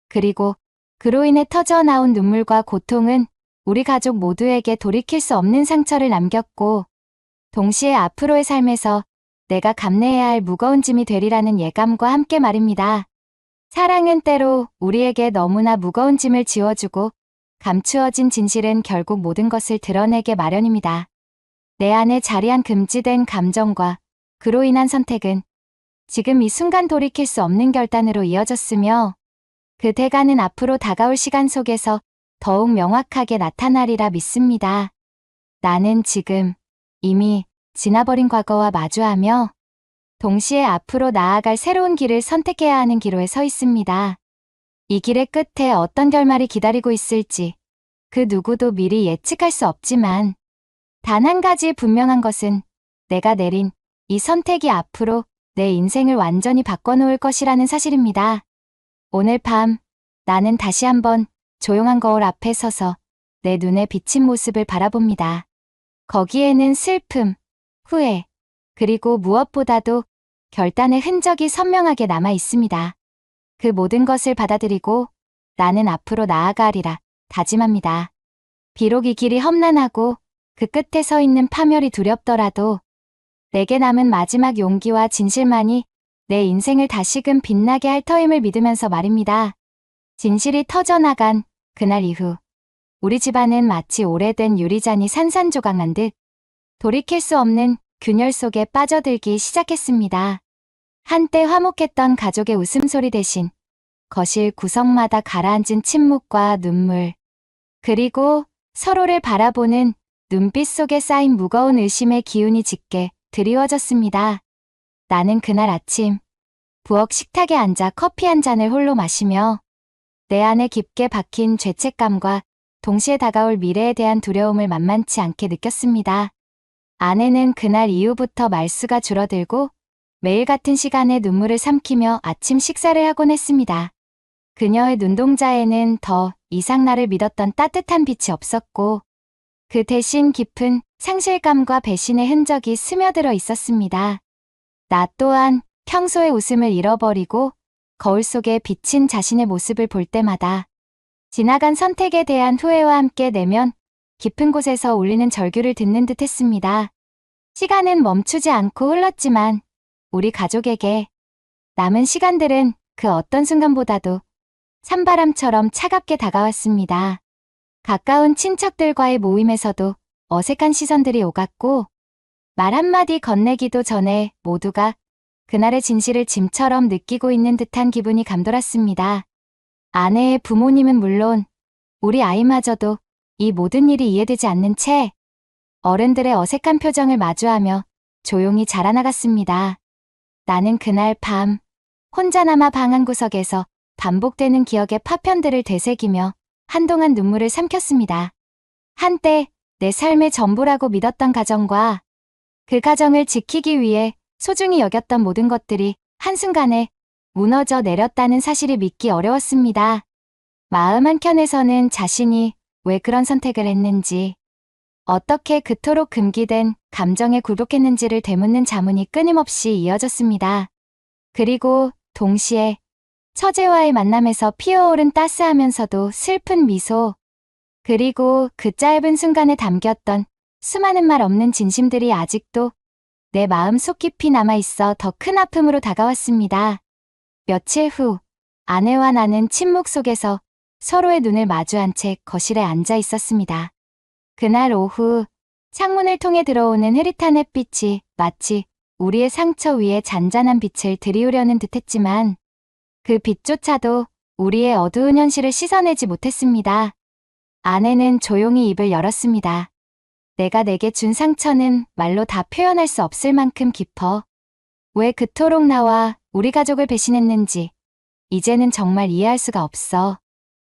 그리고 그로 인해 터져나온 눈물과 고통은 우리 가족 모두에게 돌이킬 수 없는 상처를 남겼고, 동시에 앞으로의 삶에서 내가 감내해야 할 무거운 짐이 되리라는 예감과 함께 말입니다. 사랑은 때로 우리에게 너무나 무거운 짐을 지워주고 감추어진 진실은 결국 모든 것을 드러내게 마련입니다. 내 안에 자리한 금지된 감정과 그로 인한 선택은 지금 이 순간 돌이킬 수 없는 결단으로 이어졌으며 그 대가는 앞으로 다가올 시간 속에서 더욱 명확하게 나타나리라 믿습니다. 나는 지금 이미 지나버린 과거와 마주하며 동시에 앞으로 나아갈 새로운 길을 선택해야 하는 기로에 서 있습니다. 이 길의 끝에 어떤 결말이 기다리고 있을지 그 누구도 미리 예측할 수 없지만 단 한 가지 분명한 것은 내가 내린 이 선택이 앞으로 내 인생을 완전히 바꿔놓을 것이라는 사실입니다. 오늘 밤 나는 다시 한번 조용한 거울 앞에 서서 내 눈에 비친 모습을 바라봅니다. 거기에는 슬픔, 후회, 그리고 무엇보다도 결단의 흔적이 선명하게 남아 있습니다. 그 모든 것을 받아들이고 나는 앞으로 나아가리라 다짐합니다. 비록 이 길이 험난하고 그 끝에 서 있는 파멸이 두렵더라도 내게 남은 마지막 용기와 진실만이 내 인생을 다시금 빛나게 할 터임을 믿으면서 말입니다. 진실이 터져나간 그날 이후 우리 집안은 마치 오래된 유리잔이 산산조각난 듯 돌이킬 수 없는 균열 속에 빠져들기 시작했습니다. 한때 화목했던 가족의 웃음소리 대신 거실 구석마다 가라앉은 침묵과 눈물, 그리고 서로를 바라보는 눈빛 속에 쌓인 무거운 의심의 기운이 짙게 드리워졌습니다. 나는 그날 아침 부엌 식탁에 앉아 커피 한 잔을 홀로 마시며 내 안에 깊게 박힌 죄책감과 동시에 다가올 미래에 대한 두려움을 만만치 않게 느꼈습니다. 아내는 그날 이후부터 말수가 줄어들고 매일 같은 시간에 눈물을 삼키며 아침 식사를 하곤 했습니다. 그녀의 눈동자에는 더 이상 나를 믿었던 따뜻한 빛이 없었고 그 대신 깊은 상실감과 배신의 흔적이 스며들어 있었습니다. 나 또한 평소의 웃음을 잃어버리고 거울 속에 비친 자신의 모습을 볼 때마다 지나간 선택에 대한 후회와 함께 내면 깊은 곳에서 울리는 절규를 듣는 듯 했습니다. 시간은 멈추지 않고 흘렀지만 우리 가족에게 남은 시간들은 그 어떤 순간보다도 찬바람처럼 차갑게 다가왔습니다. 가까운 친척들과의 모임에서도 어색한 시선들이 오갔고 말 한마디 건네기도 전에 모두가 그날의 진실을 짐처럼 느끼고 있는 듯한 기분이 감돌았습니다. 아내의 부모님은 물론 우리 아이마저도 이 모든 일이 이해되지 않는 채 어른들의 어색한 표정을 마주하며 조용히 자라나갔습니다. 나는 그날 밤 혼자 남아 방 한구석에서 반복되는 기억의 파편들을 되새기며 한동안 눈물을 삼켰습니다. 한때 내 삶의 전부라고 믿었던 가정과 그 가정을 지키기 위해 소중히 여겼던 모든 것들이 한순간에 무너져 내렸다는 사실이 믿기 어려웠습니다. 마음 한켠에서는 자신이 왜 그런 선택을 했는지, 어떻게 그토록 금기된 감정에 굴복했는지를 되묻는 자문이 끊임없이 이어졌습니다. 그리고 동시에 처제와의 만남에서 피어오른 따스하면서도 슬픈 미소, 그리고 그 짧은 순간에 담겼던 수많은 말 없는 진심들이 아직도 내 마음 속 깊이 남아있어 더 큰 아픔으로 다가왔습니다. 며칠 후 아내와 나는 침묵 속에서 서로의 눈을 마주한 채 거실에 앉아 있었습니다. 그날 오후 창문을 통해 들어오는 흐릿한 햇빛이 마치 우리의 상처 위에 잔잔한 빛을 들이우려는 듯했지만 그 빛조차도 우리의 어두운 현실을 씻어내지 못했습니다. 아내는 조용히 입을 열었습니다. 내가 내게 준 상처는 말로 다 표현할 수 없을 만큼 깊어. 왜 그토록 나와 우리 가족을 배신했는지 이제는 정말 이해할 수가 없어.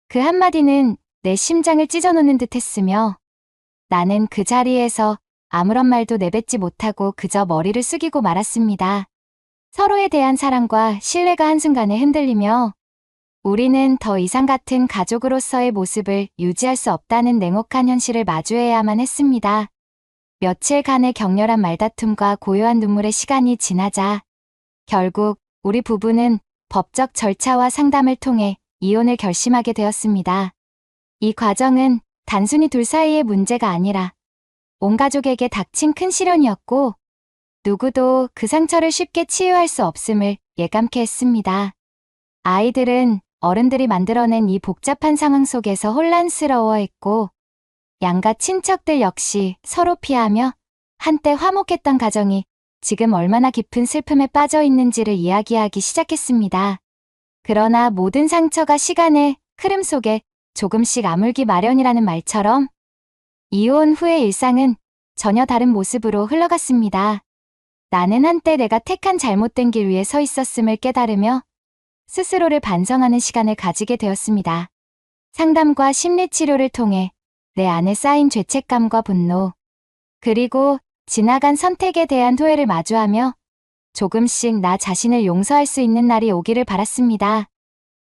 그 한마디는 내 심장을 찢어놓는 듯 했으며 나는 그 자리에서 아무런 말도 내뱉지 못하고 그저 머리를 숙이고 말았습니다. 서로에 대한 사랑과 신뢰가 한순간에 흔들리며 우리는 더 이상 같은 가족으로서의 모습을 유지할 수 없다는 냉혹한 현실을 마주해야만 했습니다. 며칠간의 격렬한 말다툼과 고요한 눈물의 시간이 지나자 결국 우리 부부는 법적 절차와 상담을 통해 이혼을 결심하게 되었습니다. 이 과정은 단순히 둘 사이의 문제가 아니라 온 가족에게 닥친 큰 시련이었고 누구도 그 상처를 쉽게 치유할 수 없음을 예감케 했습니다. 아이들은 어른들이 만들어낸 이 복잡한 상황 속에서 혼란스러워했고 양가 친척들 역시 서로 피하며 한때 화목했던 가정이 지금 얼마나 깊은 슬픔에 빠져 있는지를 이야기하기 시작했습니다. 그러나 모든 상처가 시간의 흐름 속에 조금씩 아물기 마련이라는 말처럼 이혼 후의 일상은 전혀 다른 모습으로 흘러갔습니다. 나는 한때 내가 택한 잘못된 길 위에 서 있었음을 깨달으며 스스로를 반성하는 시간을 가지게 되었습니다. 상담과 심리치료를 통해 내 안에 쌓인 죄책감과 분노, 그리고 지나간 선택에 대한 후회를 마주하며 조금씩 나 자신을 용서할 수 있는 날이 오기를 바랐습니다.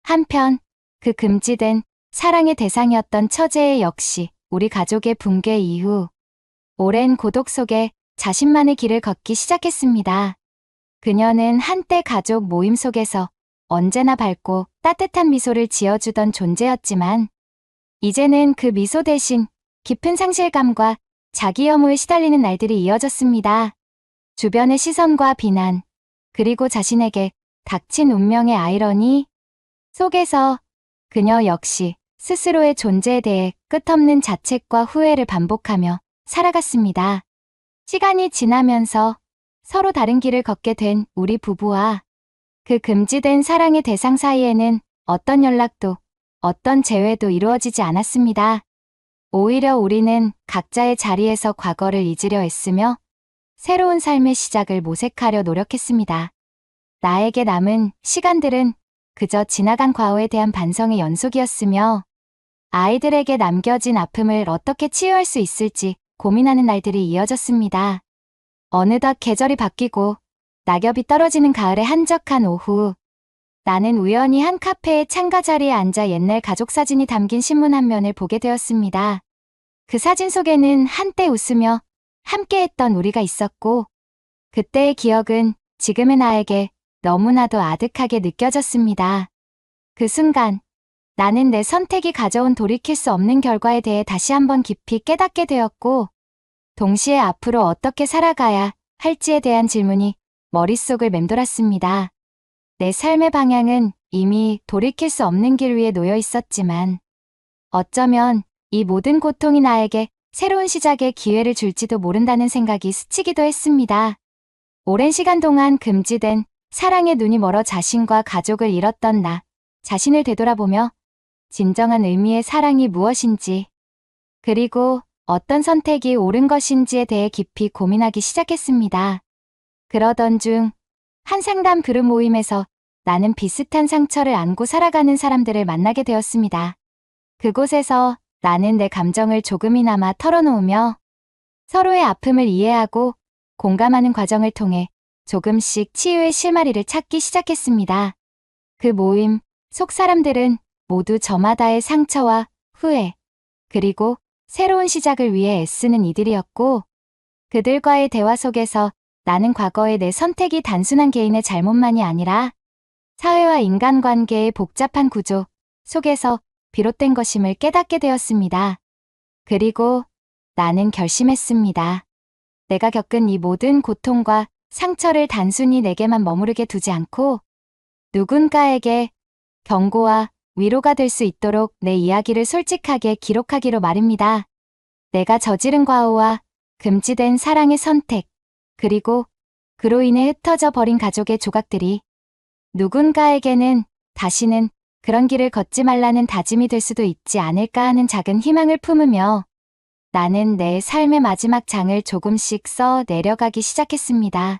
한편 그 금지된 사랑의 대상이었던 처제 역시 우리 가족의 붕괴 이후 오랜 고독 속에 자신만의 길을 걷기 시작했습니다. 그녀는 한때 가족 모임 속에서 언제나 밝고 따뜻한 미소를 지어주던 존재였지만 이제는 그 미소 대신 깊은 상실감과 자기 혐오에 시달리는 날들이 이어졌습니다. 주변의 시선과 비난, 그리고 자신에게 닥친 운명의 아이러니 속에서 그녀 역시 스스로의 존재에 대해 끝없는 자책과 후회를 반복하며 살아갔습니다. 시간이 지나면서 서로 다른 길을 걷게 된 우리 부부와 그 금지된 사랑의 대상 사이에는 어떤 연락도, 어떤 재회도 이루어지지 않았습니다. 오히려 우리는 각자의 자리에서 과거를 잊으려 애쓰며 새로운 삶의 시작을 모색하려 노력했습니다. 나에게 남은 시간들은 그저 지나간 과거에 대한 반성의 연속이었으며 아이들에게 남겨진 아픔을 어떻게 치유할 수 있을지 고민하는 날들이 이어졌습니다. 어느덧 계절이 바뀌고 낙엽이 떨어지는 가을의 한적한 오후, 나는 우연히 한 카페의 창가 자리에 앉아 옛날 가족 사진이 담긴 신문 한 면을 보게 되었습니다. 그 사진 속에는 한때 웃으며 함께했던 우리가 있었고, 그때의 기억은 지금의 나에게 너무나도 아득하게 느껴졌습니다. 그 순간, 나는 내 선택이 가져온 돌이킬 수 없는 결과에 대해 다시 한번 깊이 깨닫게 되었고, 동시에 앞으로 어떻게 살아가야 할지에 대한 질문이 머릿속을 맴돌았습니다. 내 삶의 방향은 이미 돌이킬 수 없는 길 위에 놓여 있었지만, 어쩌면 이 모든 고통이 나에게 새로운 시작의 기회를 줄지도 모른다는 생각이 스치기도 했습니다. 오랜 시간 동안 금지된 사랑의 눈이 멀어 자신과 가족을 잃었던 나 자신을 되돌아보며 진정한 의미의 사랑이 무엇인지, 그리고 어떤 선택이 옳은 것인지에 대해 깊이 고민하기 시작했습니다. 그러던 중 한 상담 그룹 모임에서 나는 비슷한 상처를 안고 살아가는 사람들을 만나게 되었습니다. 그곳에서 나는 내 감정을 조금이나마 털어놓으며 서로의 아픔을 이해하고 공감하는 과정을 통해 조금씩 치유의 실마리를 찾기 시작했습니다. 그 모임 속 사람들은 모두 저마다의 상처와 후회, 그리고 새로운 시작을 위해 애쓰는 이들이었고, 그들과의 대화 속에서 나는 과거의 내 선택이 단순한 개인의 잘못만이 아니라 사회와 인간관계의 복잡한 구조 속에서 비롯된 것임을 깨닫게 되었습니다. 그리고 나는 결심했습니다. 내가 겪은 이 모든 고통과 상처를 단순히 내게만 머무르게 두지 않고 누군가에게 경고와 위로가 될 수 있도록 내 이야기를 솔직하게 기록하기로 말입니다. 내가 저지른 과오와 금지된 사랑의 선택, 그리고 그로 인해 흩어져 버린 가족의 조각들이 누군가에게는 다시는 그런 길을 걷지 말라는 다짐이 될 수도 있지 않을까 하는 작은 희망을 품으며 나는 내 삶의 마지막 장을 조금씩 써 내려가기 시작했습니다.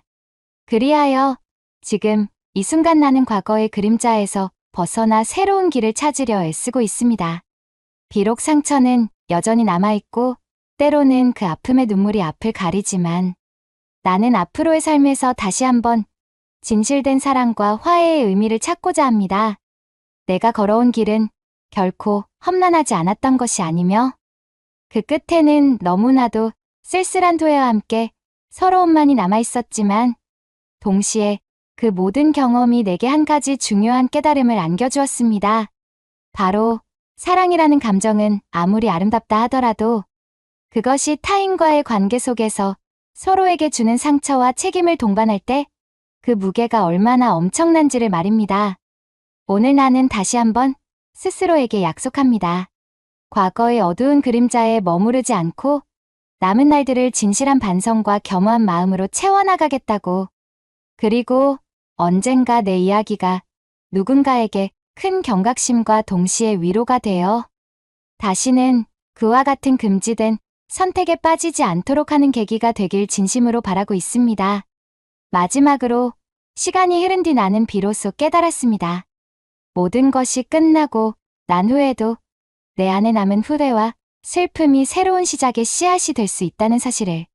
그리하여 지금 이 순간 나는 과거의 그림자에서 벗어나 새로운 길을 찾으려 애쓰고 있습니다. 비록 상처는 여전히 남아있고 때로는 그 아픔의 눈물이 앞을 가리지만 나는 앞으로의 삶에서 다시 한번 진실된 사랑과 화해의 의미를 찾고자 합니다. 내가 걸어온 길은 결코 험난하지 않았던 것이 아니며 그 끝에는 너무나도 쓸쓸한 후회와 함께 서러움만이 남아있었지만 동시에 그 모든 경험이 내게 한 가지 중요한 깨달음을 안겨주었습니다. 바로 사랑이라는 감정은 아무리 아름답다 하더라도 그것이 타인과의 관계 속에서 서로에게 주는 상처와 책임을 동반할 때 그 무게가 얼마나 엄청난지를 말입니다. 오늘 나는 다시 한번 스스로에게 약속합니다. 과거의 어두운 그림자에 머무르지 않고 남은 날들을 진실한 반성과 겸허한 마음으로 채워나가겠다고. 그리고 언젠가 내 이야기가 누군가에게 큰 경각심과 동시에 위로가 되어 다시는 그와 같은 금지된 선택에 빠지지 않도록 하는 계기가 되길 진심으로 바라고 있습니다. 마지막으로 시간이 흐른 뒤 나는 비로소 깨달았습니다. 모든 것이 끝나고 난 후에도 내 안에 남은 후회와 슬픔이 새로운 시작의 씨앗이 될 수 있다는 사실을.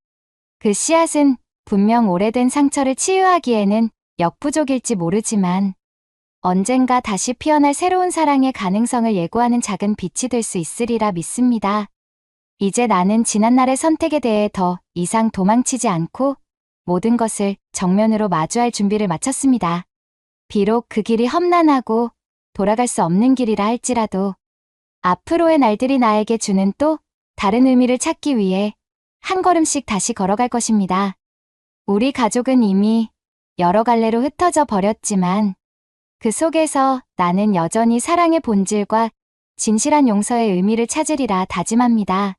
그 씨앗은 분명 오래된 상처를 치유하기에는 역부족일지 모르지만 언젠가 다시 피어날 새로운 사랑의 가능성을 예고하는 작은 빛이 될 수 있으리라 믿습니다. 이제 나는 지난날의 선택에 대해 더 이상 도망치지 않고 모든 것을 정면으로 마주할 준비를 마쳤습니다. 비록 그 길이 험난하고 돌아갈 수 없는 길이라 할지라도 앞으로의 날들이 나에게 주는 또 다른 의미를 찾기 위해 한 걸음씩 다시 걸어갈 것입니다. 우리 가족은 이미 여러 갈래로 흩어져 버렸지만 그 속에서 나는 여전히 사랑의 본질과 진실한 용서의 의미를 찾으리라 다짐합니다.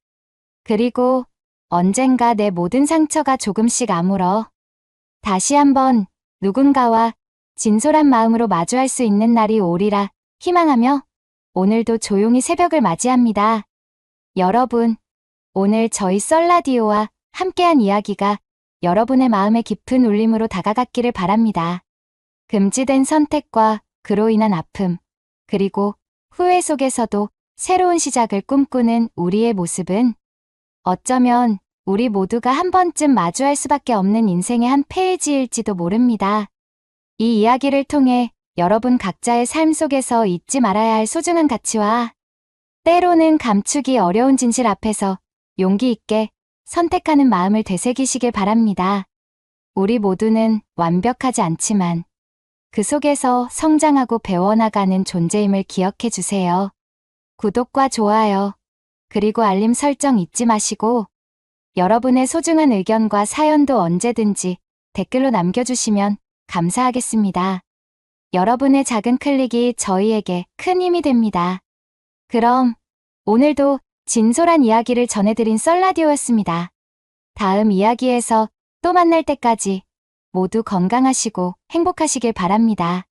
그리고 언젠가 내 모든 상처가 조금씩 아물어 다시 한번 누군가와 진솔한 마음으로 마주할 수 있는 날이 오리라 희망하며 오늘도 조용히 새벽을 맞이합니다. 여러분, 오늘 저희 썰라디오와 함께한 이야기가 여러분의 마음의 깊은 울림으로 다가갔기를 바랍니다. 금지된 선택과 그로 인한 아픔, 그리고 후회 속에서도 새로운 시작을 꿈꾸는 우리의 모습은 어쩌면 우리 모두가 한 번쯤 마주할 수밖에 없는 인생의 한 페이지일지도 모릅니다. 이 이야기를 통해 여러분 각자의 삶 속에서 잊지 말아야 할 소중한 가치와 때로는 감추기 어려운 진실 앞에서 용기 있게 선택하는 마음을 되새기시길 바랍니다. 우리 모두는 완벽하지 않지만 그 속에서 성장하고 배워나가는 존재임을 기억해 주세요. 구독과 좋아요, 그리고 알림 설정 잊지 마시고 여러분의 소중한 의견과 사연도 언제든지 댓글로 남겨주시면 감사하겠습니다. 여러분의 작은 클릭이 저희에게 큰 힘이 됩니다. 그럼 오늘도 진솔한 이야기를 전해드린 썰라디오였습니다. 다음 이야기에서 또 만날 때까지 모두 건강하시고 행복하시길 바랍니다.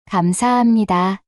감사합니다.